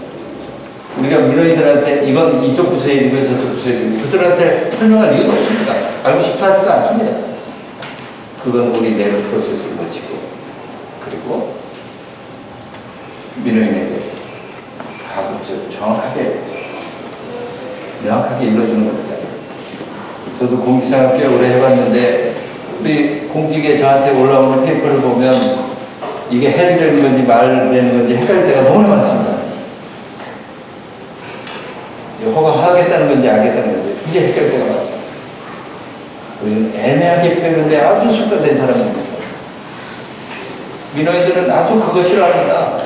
우리가 민원인들한테 이건 이쪽 부서의 일이고 저쪽 부서의 일이고 그들한테 설명할 이유도 없습니다. 알고 싶어 하지도 않습니다. 그건 우리 내부 프로세스를 거치고, 그리고 민원인에게 가급적 정확하게 명확하게 일러주는 겁니다. 저도 공직생활 꽤 오래 해봤는데 우리 공직에 저한테 올라오는 페이퍼를 보면 이게 해드리는 건지 말되는 건지 헷갈릴 때가 너무 많습니다. 허가하겠다는 건지 알겠다는 건지 이게 헷갈릴 때가 많습니다. 우리는 애매하게 표현하는데 아주 숙달된 사람입니다. 민원인들은 아주 그거 싫어합니다.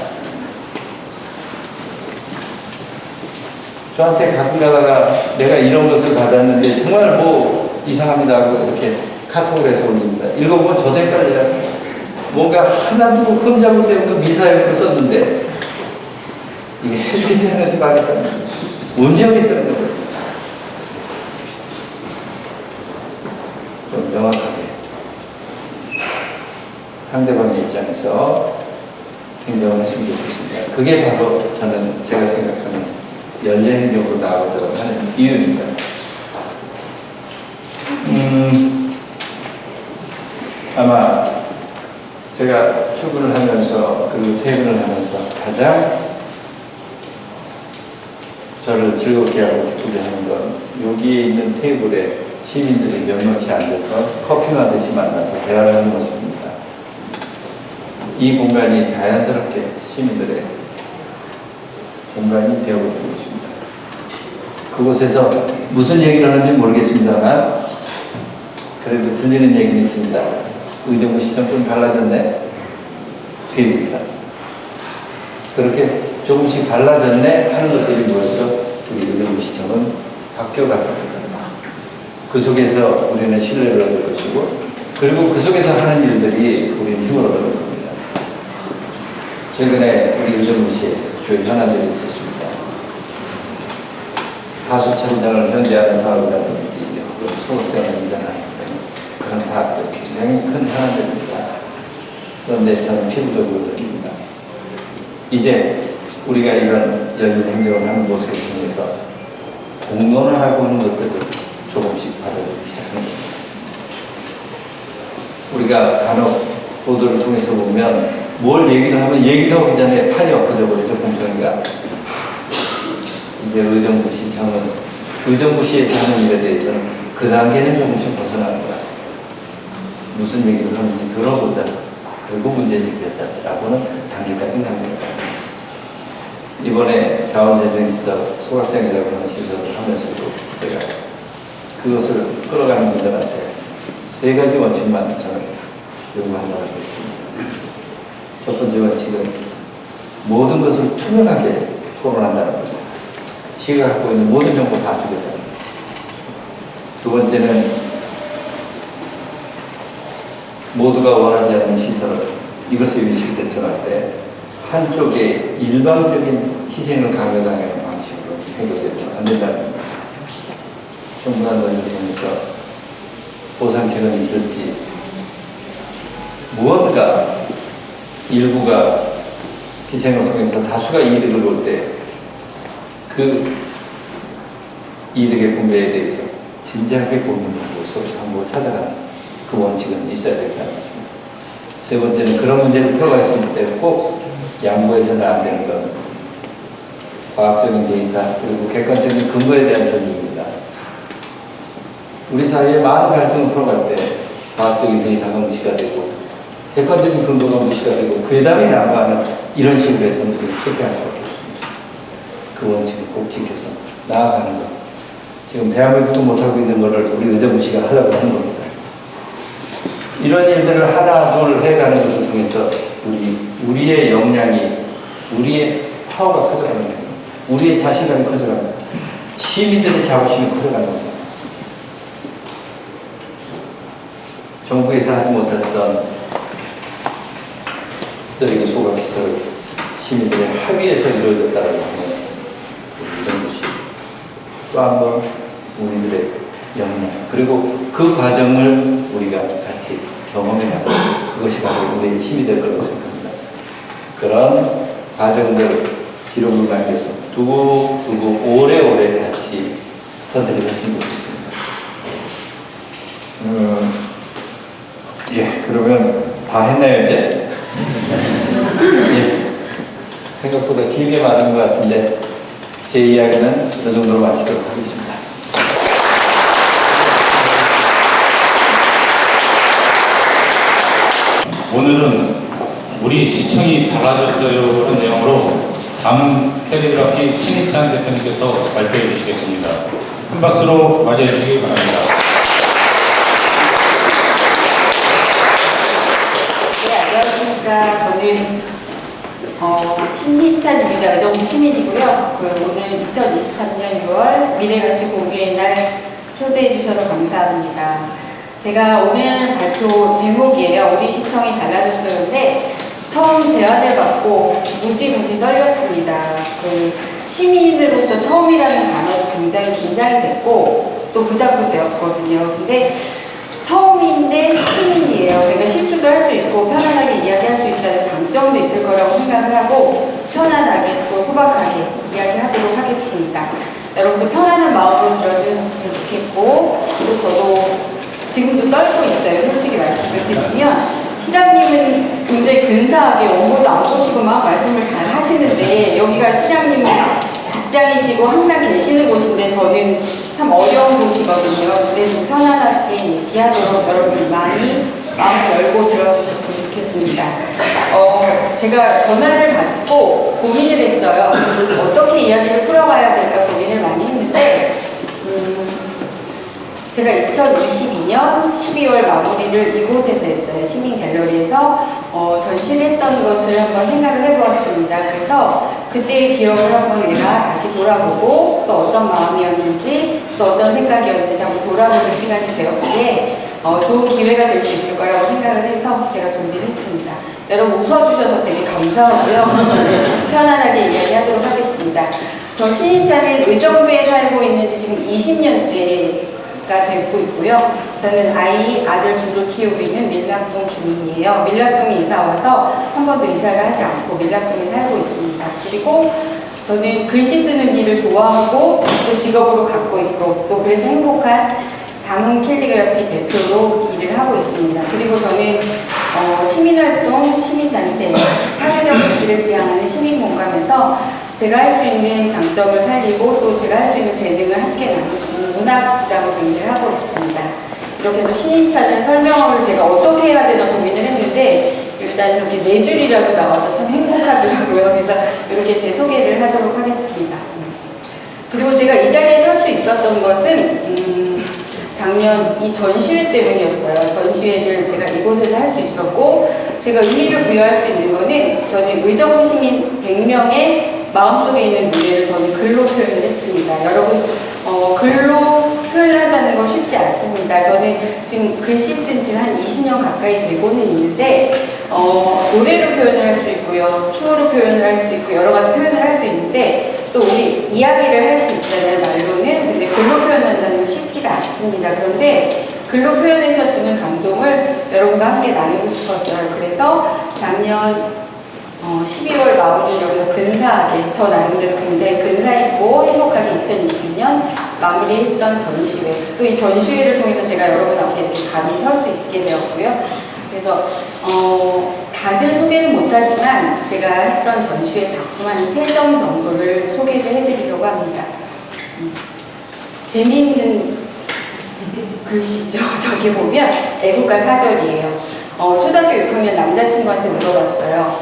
저한테 가끔 가다가 내가 이런 것을 받았는데 정말 뭐 이상합니다 하고 이렇게 카톡을 해서 올립니다. 읽어보면 저도 헷갈려요. 뭔가 하나도 흠잡을 데 없는 미사역을 썼는데 이게 해주겠다는 건지 말겠다는 건지 언제 하겠다는 건지 좀 명확하게 상대방의 입장에서 행동을 했으면 좋겠습니다. 그게 바로 저는 제가 생각하는 연례 행동으로 나아가도록 하는 이유입니다. 아마 제가 출근을 하면서 그리고 퇴근을 하면서 가장 저를 즐겁게 하고 기쁘게 하는 건 여기 있는 테이블에 시민들이 몇몇이 앉아서 커피 마듯이 만나서 대화를 하는 모습입니다. 이 공간이 자연스럽게 시민들의 공간이 되어버린 것입니다. 그곳에서 무슨 얘기를 하는지 모르겠습니다만 그래도 들리는 얘기는 있습니다. 의정부 시청 좀 달라졌네? 그 얘기입니다. 그렇게 조금씩 달라졌네 하는 것들이 모여서 우리 의정부 시청은 바뀌어갈 겁니다. 그 속에서 우리는 신뢰를 얻을 것이고, 그리고 그 속에서 하는 일들이 우리는 힘을 얻을 겁니다. 최근에 우리 의정부시에 주요 현안들이 있었습니다. 하수천장을 현대하는 사업이라든지 소극장을 이전하는 그런 사업들 굉장히 큰 현안들입니다. 그런데 저는 피부적으로 느낍니다. 이제 우리가 이런 열린 행정을 하는 모습을 통해서 공론을 하고 하는 것들을 조금씩 받아들이기 시작합니다. 우리가 간혹 보도를 통해서 보면 뭘 얘기를 하면 얘기도 하기 전에 판이 엎어져 버리죠, 공청회가. 이제 의정부 시청은 의정부시에서 하는 일에 대해서는 그 단계는 조금씩 벗어나는 것 같습니다. 무슨 얘기를 하는지 들어보자. 그리고 문제를 해결하자라고는 단계까지는 가는 것 같습니다. 이번에 자원재정에서 소각장이라고 하는 시설을 하면서도 제가 그것을 끌어가는 분들한테 세 가지 원칙만 저는 요구한다고 했습니다. 첫 번째 원칙은 모든 것을 투명하게 토론한다는 겁니다. 시가 갖고 있는 모든 정보 다 주겠다는 겁니다. 두 번째는 모두가 원하지 않는 시설, 이것의 위치를 결정할 때 한쪽의 일방적인 희생을 강요당하는 방식으로 해결되지 않는다는 겁니다. 충분한 논의를 통해서 보상책은 있을지, 무언가 일부가 희생을 통해서 다수가 이득을 볼 때 그 이득의 분배에 대해서 진지하게 고민하고 서로 방법을 찾아가는 그 원칙은 있어야 되겠다는 것입니다. 세 번째는 그런 문제를 풀어갈 수 있을 때 꼭 양보해서는 안 되는 건 과학적인 데이터 그리고 객관적인 근거에 대한 존중입니다. 우리 사회에 많은 갈등을 풀어갈 때 과학적인 데이터가 무시가 되고 객관적인 근거가 무시가 되고 괴담이 난무하는 이런 식으로 해서는 실패할 수 없겠습니다. 그 원칙을 꼭 지켜서 나아가는 것. 지금 대한민국도 못하고 있는 것을 우리 의정부 씨가 하려고 하는 겁니다. 이런 일들을 하나 둘 해가는 것을 통해서 우리의 역량이 우리의 파워가 커져가는 겁니다. 우리의 자신감이 커져가는 겁니다. 시민들의 자부심이 커져가는 겁니다. 정부에서 하지 못했던 쓰레기 소각시설 시민들의 합의에서 이루어졌다고 하는 의정부 씨. 또 한 번 우리들의 역량 그리고 그 과정을 우리가 같이 경험해 나가고 그것이 바로 우리의 힘이 될 거라고 생각합니다. 그런 과정들 기록을 남겨서 두고 오래오래 같이 스터디를 했으면 좋겠습니다. 예, 그러면 다 했나요 이제? 예, 생각보다 길게 말한 것 같은데 제 이야기는 이 정도로 마치도록 하겠습니다. 오늘은 우리 시청이 달라졌어요 그런 내용으로 담 캘리그라피 신희찬 대표님께서 발표해 주시겠습니다. 큰 박수로 맞이해 주시기 바랍니다. 네, 안녕하십니까. 저는 신희찬입니다. 의정부 시민이고요. 오늘 2023년 6월 미래가치 공개의 날 초대해 주셔서 감사합니다. 제가 오늘 발표 제목이에요. 우리 시청이 달라졌었는데 처음 제안을 받고 무지무지 떨렸습니다. 시민으로서 처음이라는 단어도 굉장히 긴장이 됐고 또 부담도 되었거든요. 근데 처음인데 시민이에요. 그러니까 실수도 할 수 있고 편안하게 이야기할 수 있다는 장점도 있을 거라고 생각을 하고 편안하게 또 소박하게 이야기하도록 하겠습니다. 여러분들 편안한 마음으로 들어주셨으면 좋겠고 또 저도 지금도 떨고 있어요. 솔직히 말씀을 드리면 시장님은 굉장히 근사하게 원고도 안 보시고만 말씀을 잘 하시는데 여기가 시장님은 직장이시고 항상 계시는 곳인데 저는 참 어려운 곳이거든요. 그래서 편안하게 얘기하도록 여러분 많이 마음 열고 들어주셨으면 좋겠습니다. 제가 전화를 받고 고민을 했어요. 어떻게 이야기를 풀어가야 될까 고민을 많이 했는데 제가 2022년 12월 마무리를 이곳에서 했어요. 시민갤러리에서 전시를 했던 것을 한번 생각을 해보았습니다. 그래서 그때의 기억을 한번 내가 다시 돌아보고 또 어떤 마음이었는지 또 어떤 생각이었는지 한번 돌아보는 시간이 되었기에 좋은 기회가 될 수 있을 거라고 생각을 해서 제가 준비를 했습니다. 여러분 웃어주셔서 되게 감사하고요. 편안하게 이야기하도록 하겠습니다. 저 신희찬은 의정부에 살고 있는지 지금 20년째가 되고 있고요. 저는 아들 둘을 키우고 있는 밀락동 주민이에요. 밀락동에 이사 와서 한 번도 이사를 하지 않고 밀락동에 살고 있습니다. 그리고 저는 글씨 쓰는 일을 좋아하고 또 직업으로 갖고 있고 또 그래서 행복한 담은 캘리그라피 대표로 일을 하고 있습니다. 그리고 저는 시민활동, 시민단체, 사회적 가치를 지향하는 시민공감에서 제가 할 수 있는 장점을 살리고 또 제가 할 수 있는 재능을 함께 나눌 수 있는 문화국장으로 일을 하고 있습니다. 이렇게 해서 신희찬을 설명을 제가 어떻게 해야 되나 고민을 했는데 일단 이렇게 4줄이라도 나와서 참 행복하더라고요. 그래서 이렇게 제 소개를 하도록 하겠습니다. 그리고 제가 이 자리에 설 수 있었던 것은 작년 이 전시회 때문이었어요. 전시회를 제가 이곳에서 할 수 있었고 제가 의미를 부여할 수 있는 거는 저는 의정부 시민 100명의 마음속에 있는 노래를 저는 글로 표현을 했습니다. 여러분 글로 표현을 한다는 거 쉽지 않습니다. 저는 지금 글씨 쓴 지는 한 20년 가까이 되고는 있는데 노래로 표현을 할 수 있고요. 춤으로 표현을 할 수 있고 여러 가지 표현을 할 수 있는데 또 우리 이야기를 할 수 있잖아요. 말로는. 근데 글로 표현한다는 건 쉽지가 않습니다. 그런데 글로 표현해서 주는 감동을 여러분과 함께 나누고 싶었어요. 그래서 작년 12월 마무리를 여기서 근사하게, 저 나름대로 굉장히 근사했고 행복하게 2022년 마무리했던 전시회. 또 이 전시회를 통해서 제가 여러분 앞에 이렇게 감히 설 수 있게 되었고요. 그래서 다들 소개는 못하지만 제가 했던 전시회 작품 한 3점 정도를 소개를 해드리려고 합니다. 재미있는 글씨죠. 저기 보면 애국가 사절이에요. 초등학교 6학년 남자친구한테 물어봤어요.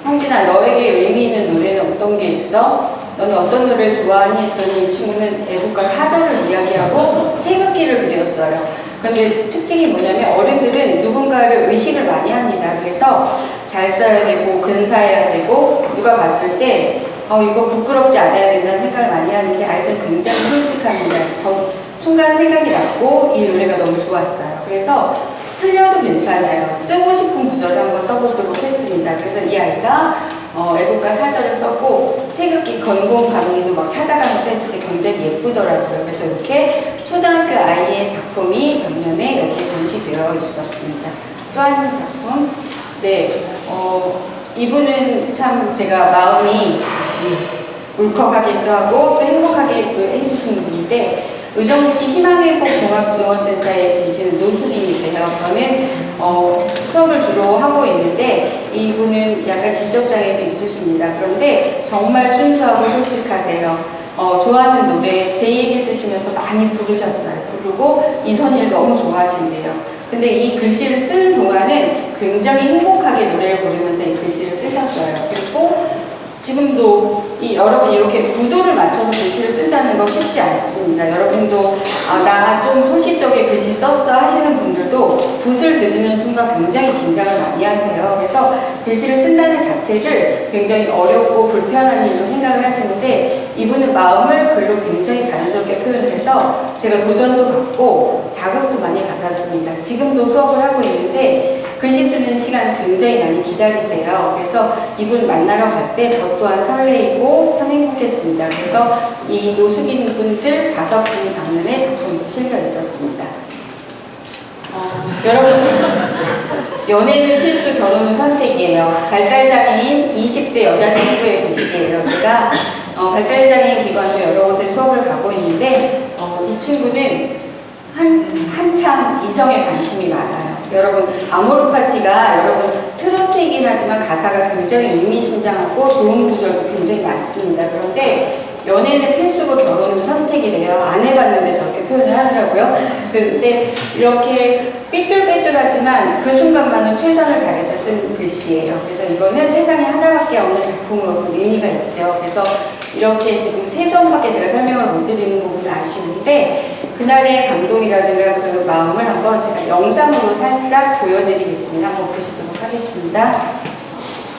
형진아, 너에게 의미 있는 노래는 어떤 게 있어? 너는 어떤 노래를 좋아하니? 했더니 이 친구는 애국가 사절을 이야기하고 태극기를 그렸어요. 그런데 특징이 뭐냐면 어른들은 누군가를 의식을 많이 합니다. 그래서 잘 써야 되고 근사해야 되고 누가 봤을 때 이거 부끄럽지 않아야 된다는 생각을 많이 하는데 아이들은 굉장히 솔직합니다. 저 순간 생각이 났고 이 노래가 너무 좋았어요. 그래서 틀려도 괜찮아요. 쓰고 싶은 구절을 한번 써보도록 했습니다. 그래서 이 아이가 애국가 사절을 썼고 태극기 건공 가동이도 막 찾아가면서 했을 때 굉장히 예쁘더라고요. 그래서 이렇게 초등학교 아이의 작품이 작년에 여기에 전시되어 있었습니다. 또 한 작품, 네, 이분은 참 제가 마음이 울컥하기도 하고 또 행복하게 해주시는 분인데 의정부시 희망회복 종합지원센터에 계시는 노수빈이세요. 저는 수업을 주로 하고 있는데 이분은 약간 지적장애도 있으십니다. 그런데 정말 순수하고 솔직하세요. 좋아하는 노래 제 얘기 쓰시면서 많이 부르셨어요. 부르고 이선희를 너무 좋아하신대요. 근데 이 글씨를 쓰는 동안은 굉장히 행복하게 노래를 부르면서 이 글씨를 쓰셨어요. 그리고 지금도 여러분 이렇게 구도를 맞춰서 글씨를 쓴다는 거 쉽지 않습니다. 여러분도 나 좀 소시적에 글씨 썼어 하시는 분들도 붓을 들이는 순간 굉장히 긴장을 많이 하세요. 그래서 글씨를 쓴다는 자체를 굉장히 어렵고 불편한 일로 생각을 하시는데 이분은 마음을 글로 굉장히 자연스럽게 표현을 해서 제가 도전도 받고 자극도 많이 받았습니다. 지금도 수업을 하고 있는데 글씨 쓰는 시간 굉장히 많이 기다리세요. 그래서 이분 만나러 갈 때 저 또한 설레이고 참 행복했습니다. 그래서 이 노숙인 분들 5분 장면의 작품도 실려 있었습니다. 여러분, 연애는 필수, 결혼은 선택이에요. 발달장애인 20대 여자친구의 글씨예요. 제가 발달장애인 기관도 여러 곳에 수업을 가고 있는데 이 친구는 한참 이성에 관심이 많아요. 여러분, 아모르 파티가 여러분 트로트이긴 하지만 가사가 굉장히 의미심장하고 좋은 구절도 굉장히 많습니다. 그런데 연애는 필수고 결혼은 선택이래요. 안 해봤는데 저렇게 표현을 하더라고요. 그런데 이렇게 삐뚤빼뚤하지만 그 순간만은 최선을 다해서 쓴 글씨예요. 그래서 이거는 세상에 하나밖에 없는 작품으로 의미가 있죠. 그래서 이렇게 지금 3선밖에 제가 설명을 못 드리는 부분은 아쉬운데 그날의 감동이라든가 그 마음을 한번 제가 영상으로 살짝 보여드리겠습니다. 한번 보시도록 하겠습니다.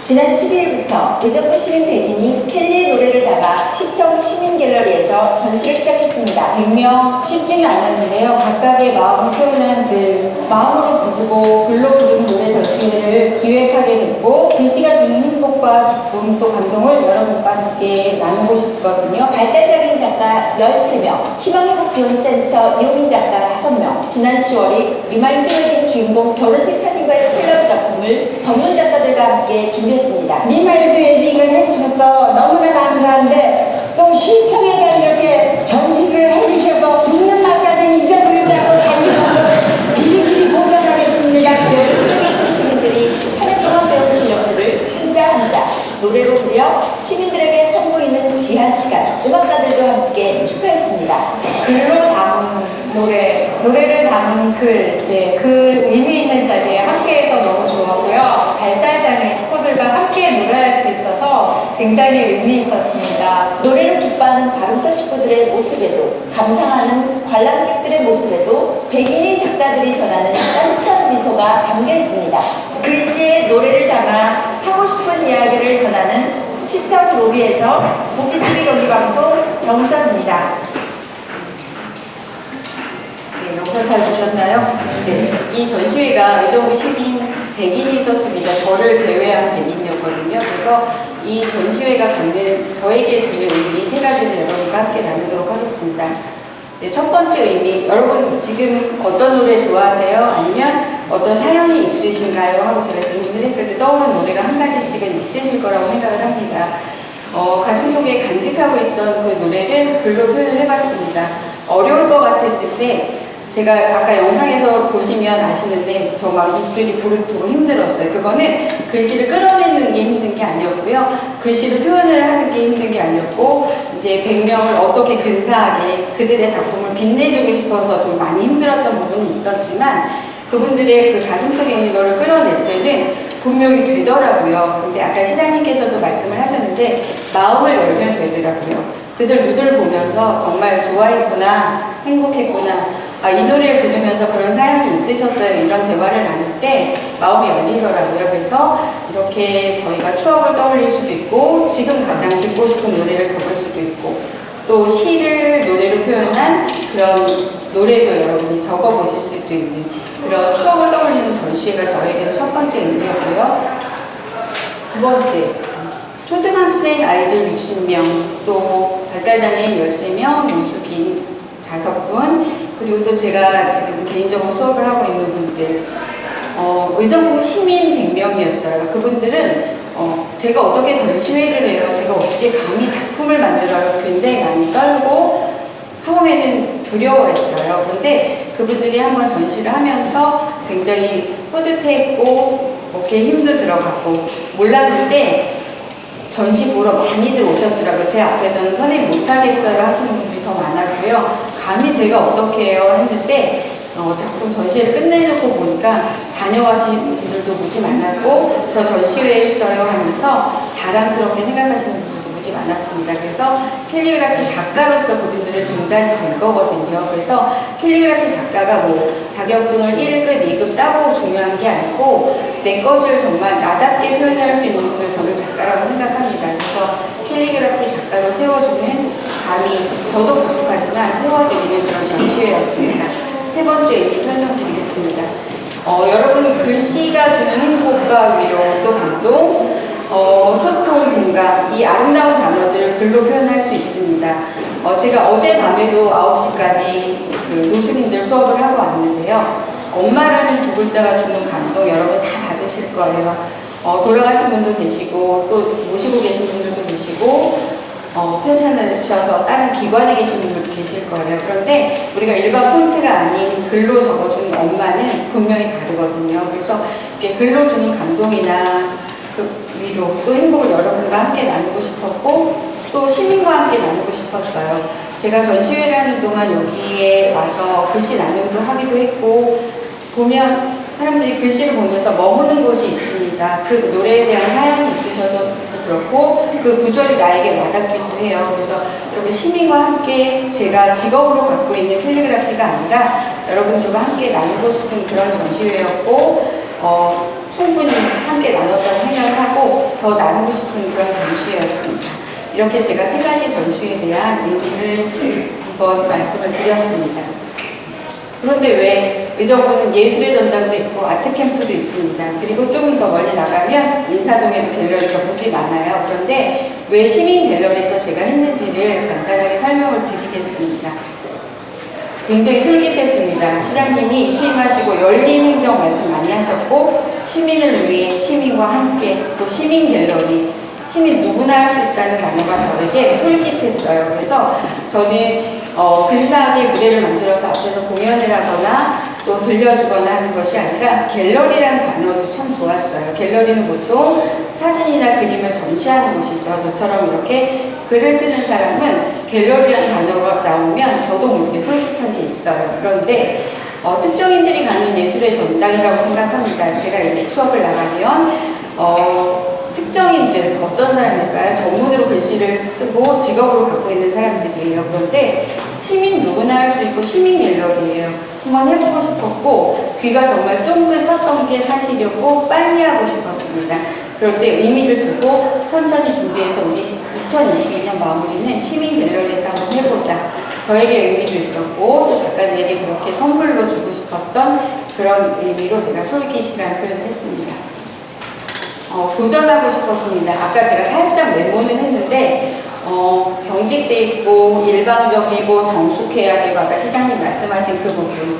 지난 12일부터 의정부 시민 100인이 켈리의 노래를 담아 시청 시민갤러리에서 전시를 시작했습니다. 100명 쉽지는 않았는데요. 각각의 마음을 표현한 글, 마음으로 부르고 글로 부른 노래 전시회를 기획하게 됐고 글씨가 주는 행복과 기쁨 또 감동을 여러분과 함께 나누고 싶거든요. 발달장애인 작가 13명, 희망회복지원센터 이호민 작가 5명, 지난 10월에 리마인드 웨딩 주인공 결혼식 사진과의 콜라보 작품을 전문 작가들과 함께 준비했습니다. 리마인드 웨딩을 해주셔서 너무나 감사한데 또 시청에다 이렇게 전시를 해주셔서 죽는 날까지 잊어버리지 않고 단기간으로 길이길이 보존하겠습니다. 지역 수도계층 시민들이 한 해 동안 배운 실력들을 한자 한자 노래로 부려 시민들에게 선보이는 귀한 시간, 음악가들도 함께 축하했습니다. 글로 담은 노래를 담은 글, 그 의미 있는 자리에 함께해서 너무 좋았고요. 발달장애 식구들과 함께 노래할 수 있어서 굉장히 의미 있었습니다. 노래로 기뻐하는 바름터 식구들의 모습에도 감상하는 관람객들의 모습에도 백인의 작가들이 전하는 따뜻한 미소가 담겨 있습니다. 글씨에 노래를 담아 하고 싶은 이야기를 전하는 시청 로비에서 복지TV 경기방송 정선입니다. 네, 영상 잘 보셨나요? 네, 이 전시회가 의정부 시민 100인이 있었습니다. 저를 제외한 100인이었거든요. 그래서 이 전시회가 갖는 저에게 주는 의미 3가지를 여러분과 함께 나누도록 하겠습니다. 네, 첫 번째 의미, 여러분 지금 어떤 노래 좋아하세요? 아니면 어떤 사연이 있으신가요? 하고 제가 질문을 했을 때 떠오른 노래가 한 가지씩은 있으실 거라고 생각을 합니다. 가슴속에 간직하고 있던 그 노래를 글로 표현을 해봤습니다. 어려울 것 같았는데 제가 아까 영상에서 보시면 아시는데 저 막 입술이 부르트고 힘들었어요. 그거는 글씨를 끌어내는 게 힘든 게 아니었고요. 글씨를 표현을 하는 게 힘든 게 아니었고 이제 100명을 어떻게 근사하게 그들의 작품을 빛내주고 싶어서 좀 많이 힘들었던 부분이 있었지만 그분들의 그 가슴속에 있는 거를 끌어낼 때는 분명히 되더라고요. 근데 아까 시장님께서도 말씀을 하셨는데 마음을 열면 되더라고요. 그들 눈을 보면서 정말 좋아했구나, 행복했구나, 이 노래를 들으면서 그런 사연이 있으셨어요. 이런 대화를 나눌 때 마음이 열리더라고요. 그래서 이렇게 저희가 추억을 떠올릴 수도 있고 지금 가장 듣고 싶은 노래를 적을 수도 있고 또 시를 노래로 표현한 그런 노래도 여러분이 적어보실 수도 있는 그런 추억을 떠올리는 전시회가 저에게는 첫 번째 의미였고요. 두 번째, 초등학생 아이들 60명, 또 발달장애인 13명, 노숙인 5분, 그리고 또 제가 지금 개인적으로 수업을 하고 있는 분들, 의정부 시민 100명이었어요. 그분들은 제가 어떻게 전시회를 해요? 제가 어떻게 감히 작품을 만들어요? 굉장히 많이 떨고 처음에는 두려워했어요. 그런데 그분들이 한번 전시를 하면서 굉장히 뿌듯했고 어깨에 힘도 들어가고 몰랐는데 전시 보러 많이들 오셨더라고요. 제 앞에서는 선생님 못하겠어요 하시는 분들이 더 많았고요. 감히 제가 어떻게 해요 했는데 작품 전시회를 끝내놓고 보니까 다녀가신 분들도 무지 많았고 저 전시회 했어요 하면서 자랑스럽게 생각하시는 분들도 무지 많았습니다. 그래서 캘리그라피 작가로서 그분들을 등단이 된 거거든요. 그래서 캘리그라피 작가가 뭐 자격증을 1급, 2급 따고 중요한 게 아니고 내 것을 정말 나답게 표현할 수 있는 분을 저는 작가라고 생각합니다. 그래서 캘리그라피 작가로 세워주는 감히 저도 부족하지만 세워드리는 그런 전시회였습니다. 세 번째 의미 설명드리겠습니다. 여러분 글씨가 주는 행복과 위로 또 감동, 소통, 공감 이 아름다운 단어들을 글로 표현할 수 있습니다. 제가 어젯밤에도 9시까지 그 노숙인들 수업을 하고 왔는데요. 엄마라는 두 글자가 주는 감동 여러분 다 받으실 거예요. 돌아가신 분도 계시고 또 모시고 계신 분들도 계시고 편찮으셔서 다른 기관에 계신 분들도 계실 거예요. 그런데 우리가 일반 폰트가 아닌 글로 적어주는 엄마는 분명히 다르거든요. 그래서 이렇게 글로 주는 감동이나 그 위로 또 행복을 여러분과 함께 나누고 싶었고 또 시민과 함께 나누고 싶었어요. 제가 전시회를 하는 동안 여기에 와서 글씨 나눔도 하기도 했고 보면 사람들이 글씨를 보면서 머무는 곳이 있습니다. 그 노래에 대한 사연이 있으셔도 그렇고 그 구절이 나에게 와닿기도 해요. 그래서 여러분 시민과 함께 제가 직업으로 갖고 있는 캘리그라피가 아니라 여러분들과 함께 나누고 싶은 그런 전시회였고 충분히 함께 나눴다고 생각을 하고 더 나누고 싶은 그런 전시회였습니다. 이렇게 제가 세 가지 전시회에 대한 의미를 한번 말씀을 드렸습니다. 그런데 왜 의정부는 예술의 전당도 있고 아트캠프도 있습니다. 그리고 조금 더 멀리 나가면 인사동에도 갤러리가 무지 많아요. 그런데 왜 시민 갤러리에서 제가 했는지를 간단하게 설명을 드리겠습니다. 굉장히 솔깃했습니다. 시장님이 취임하시고 열린 행정 말씀 많이 하셨고 시민을 위해 시민과 함께 또 시민 갤러리 시민 누구나 할 수 있다는 단어가 저에게 솔깃했어요. 그래서 저는 근사하게 무대를 만들어서 앞에서 공연을 하거나 또 들려주거나 하는 것이 아니라 갤러리라는 단어도 참 좋았어요. 갤러리는 보통 사진이나 그림을 전시하는 곳이죠. 저처럼 이렇게 글을 쓰는 사람은 갤러리라는 단어가 나오면 저도 모르게 솔깃한 게 있어요. 그런데 특정인들이 가는 예술의 전당이라고 생각합니다. 제가 이렇게 수업을 나가면 특정인들 어떤 사람일까요? 전문으로 글씨를 쓰고 직업으로 갖고 있는 사람들이에요. 그런데 시민 누구나 할 수 있고 시민 갤러리예요. 한번 해보고 싶었고 귀가 정말 쫑긋 섰던 게 사실이었고 빨리 하고 싶었습니다. 그런데 의미를 두고 천천히 준비해서 우리 2022년 마무리는 시민 갤러리에서 한번 해보자. 저에게 의미도 있었고 또 작가님에게 그렇게 선물로 주고 싶었던 그런 의미로 제가 솔깃이라는 표현을 했습니다. 도전하고 싶었습니다. 아까 제가 살짝 메모는 했는데 경직돼 있고 일방적이고 정숙해야 되고 아까 시장님 말씀하신 그 부분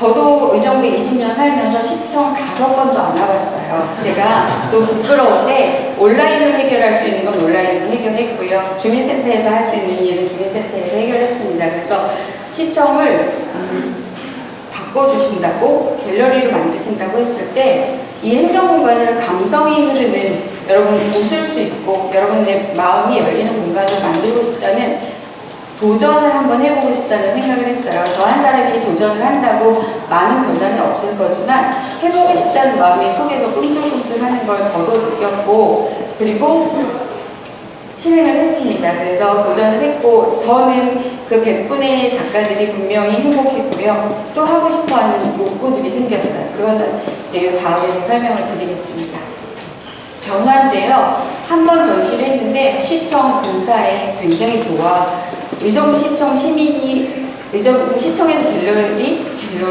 저도 의정부에 20년 살면서 시청 5번도 안 와봤어요. 제가 좀 부끄러운데 온라인으로 해결할 수 있는 건 온라인으로 해결했고요. 주민센터에서 할 수 있는 일은 주민센터에서 해결했습니다. 그래서 시청을 바꿔주신다고 갤러리로 만드신다고 했을 때 이 행정공간을 감성이 흐르는 여러분 웃을 수 있고 여러분의 마음이 열리는 공간을 만들고 싶다는 도전을 한번 해보고 싶다는 생각을 했어요. 저 한 사람이 도전을 한다고 많은 변화는 없을 거지만 해보고 싶다는 마음이 속에서 꿈틀꿈틀하는 걸 저도 느꼈고 그리고 실행을 했습니다. 그래서 도전을 했고 저는 그 100분의 작가들이 분명히 행복했고요. 또 하고 싶어하는 욕구들이 생겼어요. 그거는 이제 다음에 설명을 드리겠습니다. 변화인데요. 한 번 전시를 했는데 시청 근사에 굉장히 좋아. 의정부 시청 시민이 의정부 시청에서 갤러리,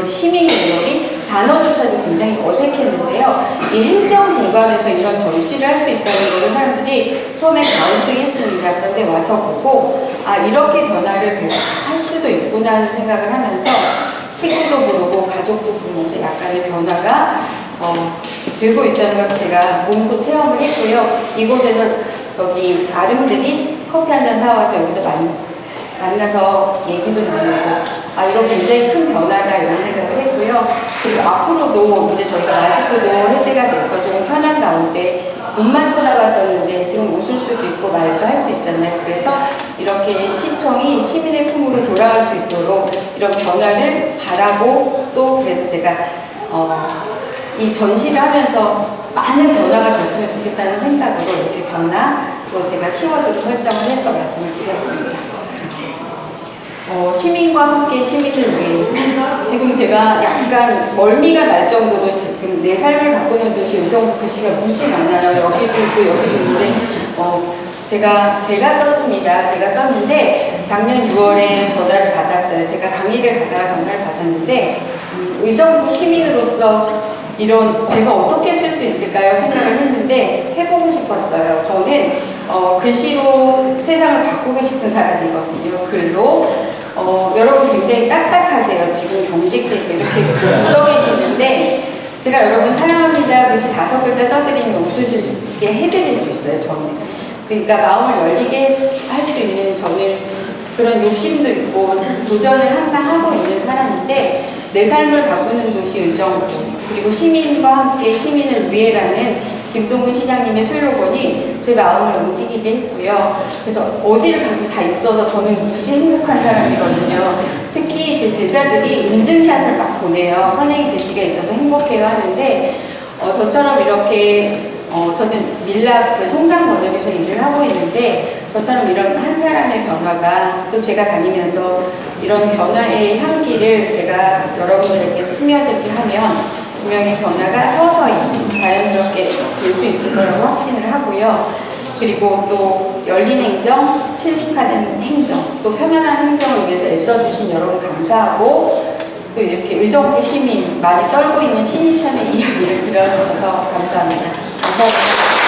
시민 갤러리 단어조차도 굉장히 어색했는데요. 이 행정 공간에서 이런 전시를 할 수 있다는 것을 사람들이 처음에 가운데했습니다. 그런데 와서 보고 아 이렇게 변화를 할 수도 있구나 하는 생각을 하면서 친구도 부르고 가족도 부르면서 약간의 변화가 되고 있다는 걸 제가 몸소 체험을 했고요. 이곳에서 저기 아름들이 커피 한 잔 사와서 여기서 만나서 얘기도 나누고 아 이거 굉장히 큰 변화다 이런 생각을 했고요. 그리고 앞으로도 이제 저희가 마스크도 해제가 돼서 좀 편한 가운데 눈만 쳐다봤었는데 지금 웃을 수도 있고 말도 할 수 있잖아요. 그래서 이렇게 시청이 시민의 품으로 돌아갈 수 있도록 이런 변화를 바라고 또 그래서 제가 이 전시를 하면서 많은 변화가 됐으면 좋겠다는 생각으로 이렇게 변화 또 제가 키워드로 설정을 해서 말씀을 드렸습니다. 시민과 함께 시민을 위해 지금 제가 약간 멀미가 날 정도로 지금 내 삶을 바꾸는 듯이 의정부 글씨가 무지 많아요. 여기도 있고 여기도 있는데 제가 썼습니다. 제가 썼는데 작년 6월에 전화를 받았어요. 제가 강의를 가다가 전화를 받았는데 의정부 시민으로서 이런 제가 어떻게 쓸 수 있을까요? 생각을 했는데 해보고 싶었어요. 저는 글씨로 세상을 바꾸고 싶은 사람이거든요. 글로 여러분 굉장히 딱딱하세요. 지금 경직되고 이렇게 묻어 계시는데 제가 여러분 사랑합니다 글씨 5글자 써드리면 웃으시게 해드릴 수 있어요. 저는 그러니까 마음을 열리게 할 수 있는 저는 그런 욕심도 있고 도전을 항상 하고 있는 사람인데 내 삶을 바꾸는 도시 의정부 그리고 시민과 함께 시민을 위해라는 김동근 시장님의 슬로건이 제 마음을 움직이게 했고요. 그래서 어디를 가도 다 있어서 저는 무지 행복한 사람이거든요. 특히 제 제자들이 인증샷을 막 보내요. 선생님 글씨가 있어서 행복해요 하는데 저처럼 이렇게 저는 밀랍 송산 번역에서 일을 하고 있는데 저처럼 이런 한 사람의 변화가 또 제가 다니면서 이런 변화의 향기를 제가 여러분들에게 스며들게 하면 분명히 변화가 서서히 자연스럽게 될 수 있을 거라고 확신을 하고요. 그리고 또 열린 행정, 친숙하는 행정, 또 편안한 행정을 위해서 애써주신 여러분 감사하고 또 이렇게 의정부 시민 많이 떨고 있는 신이천의 이야기를 들어주셔서 감사합니다. 감사합니다.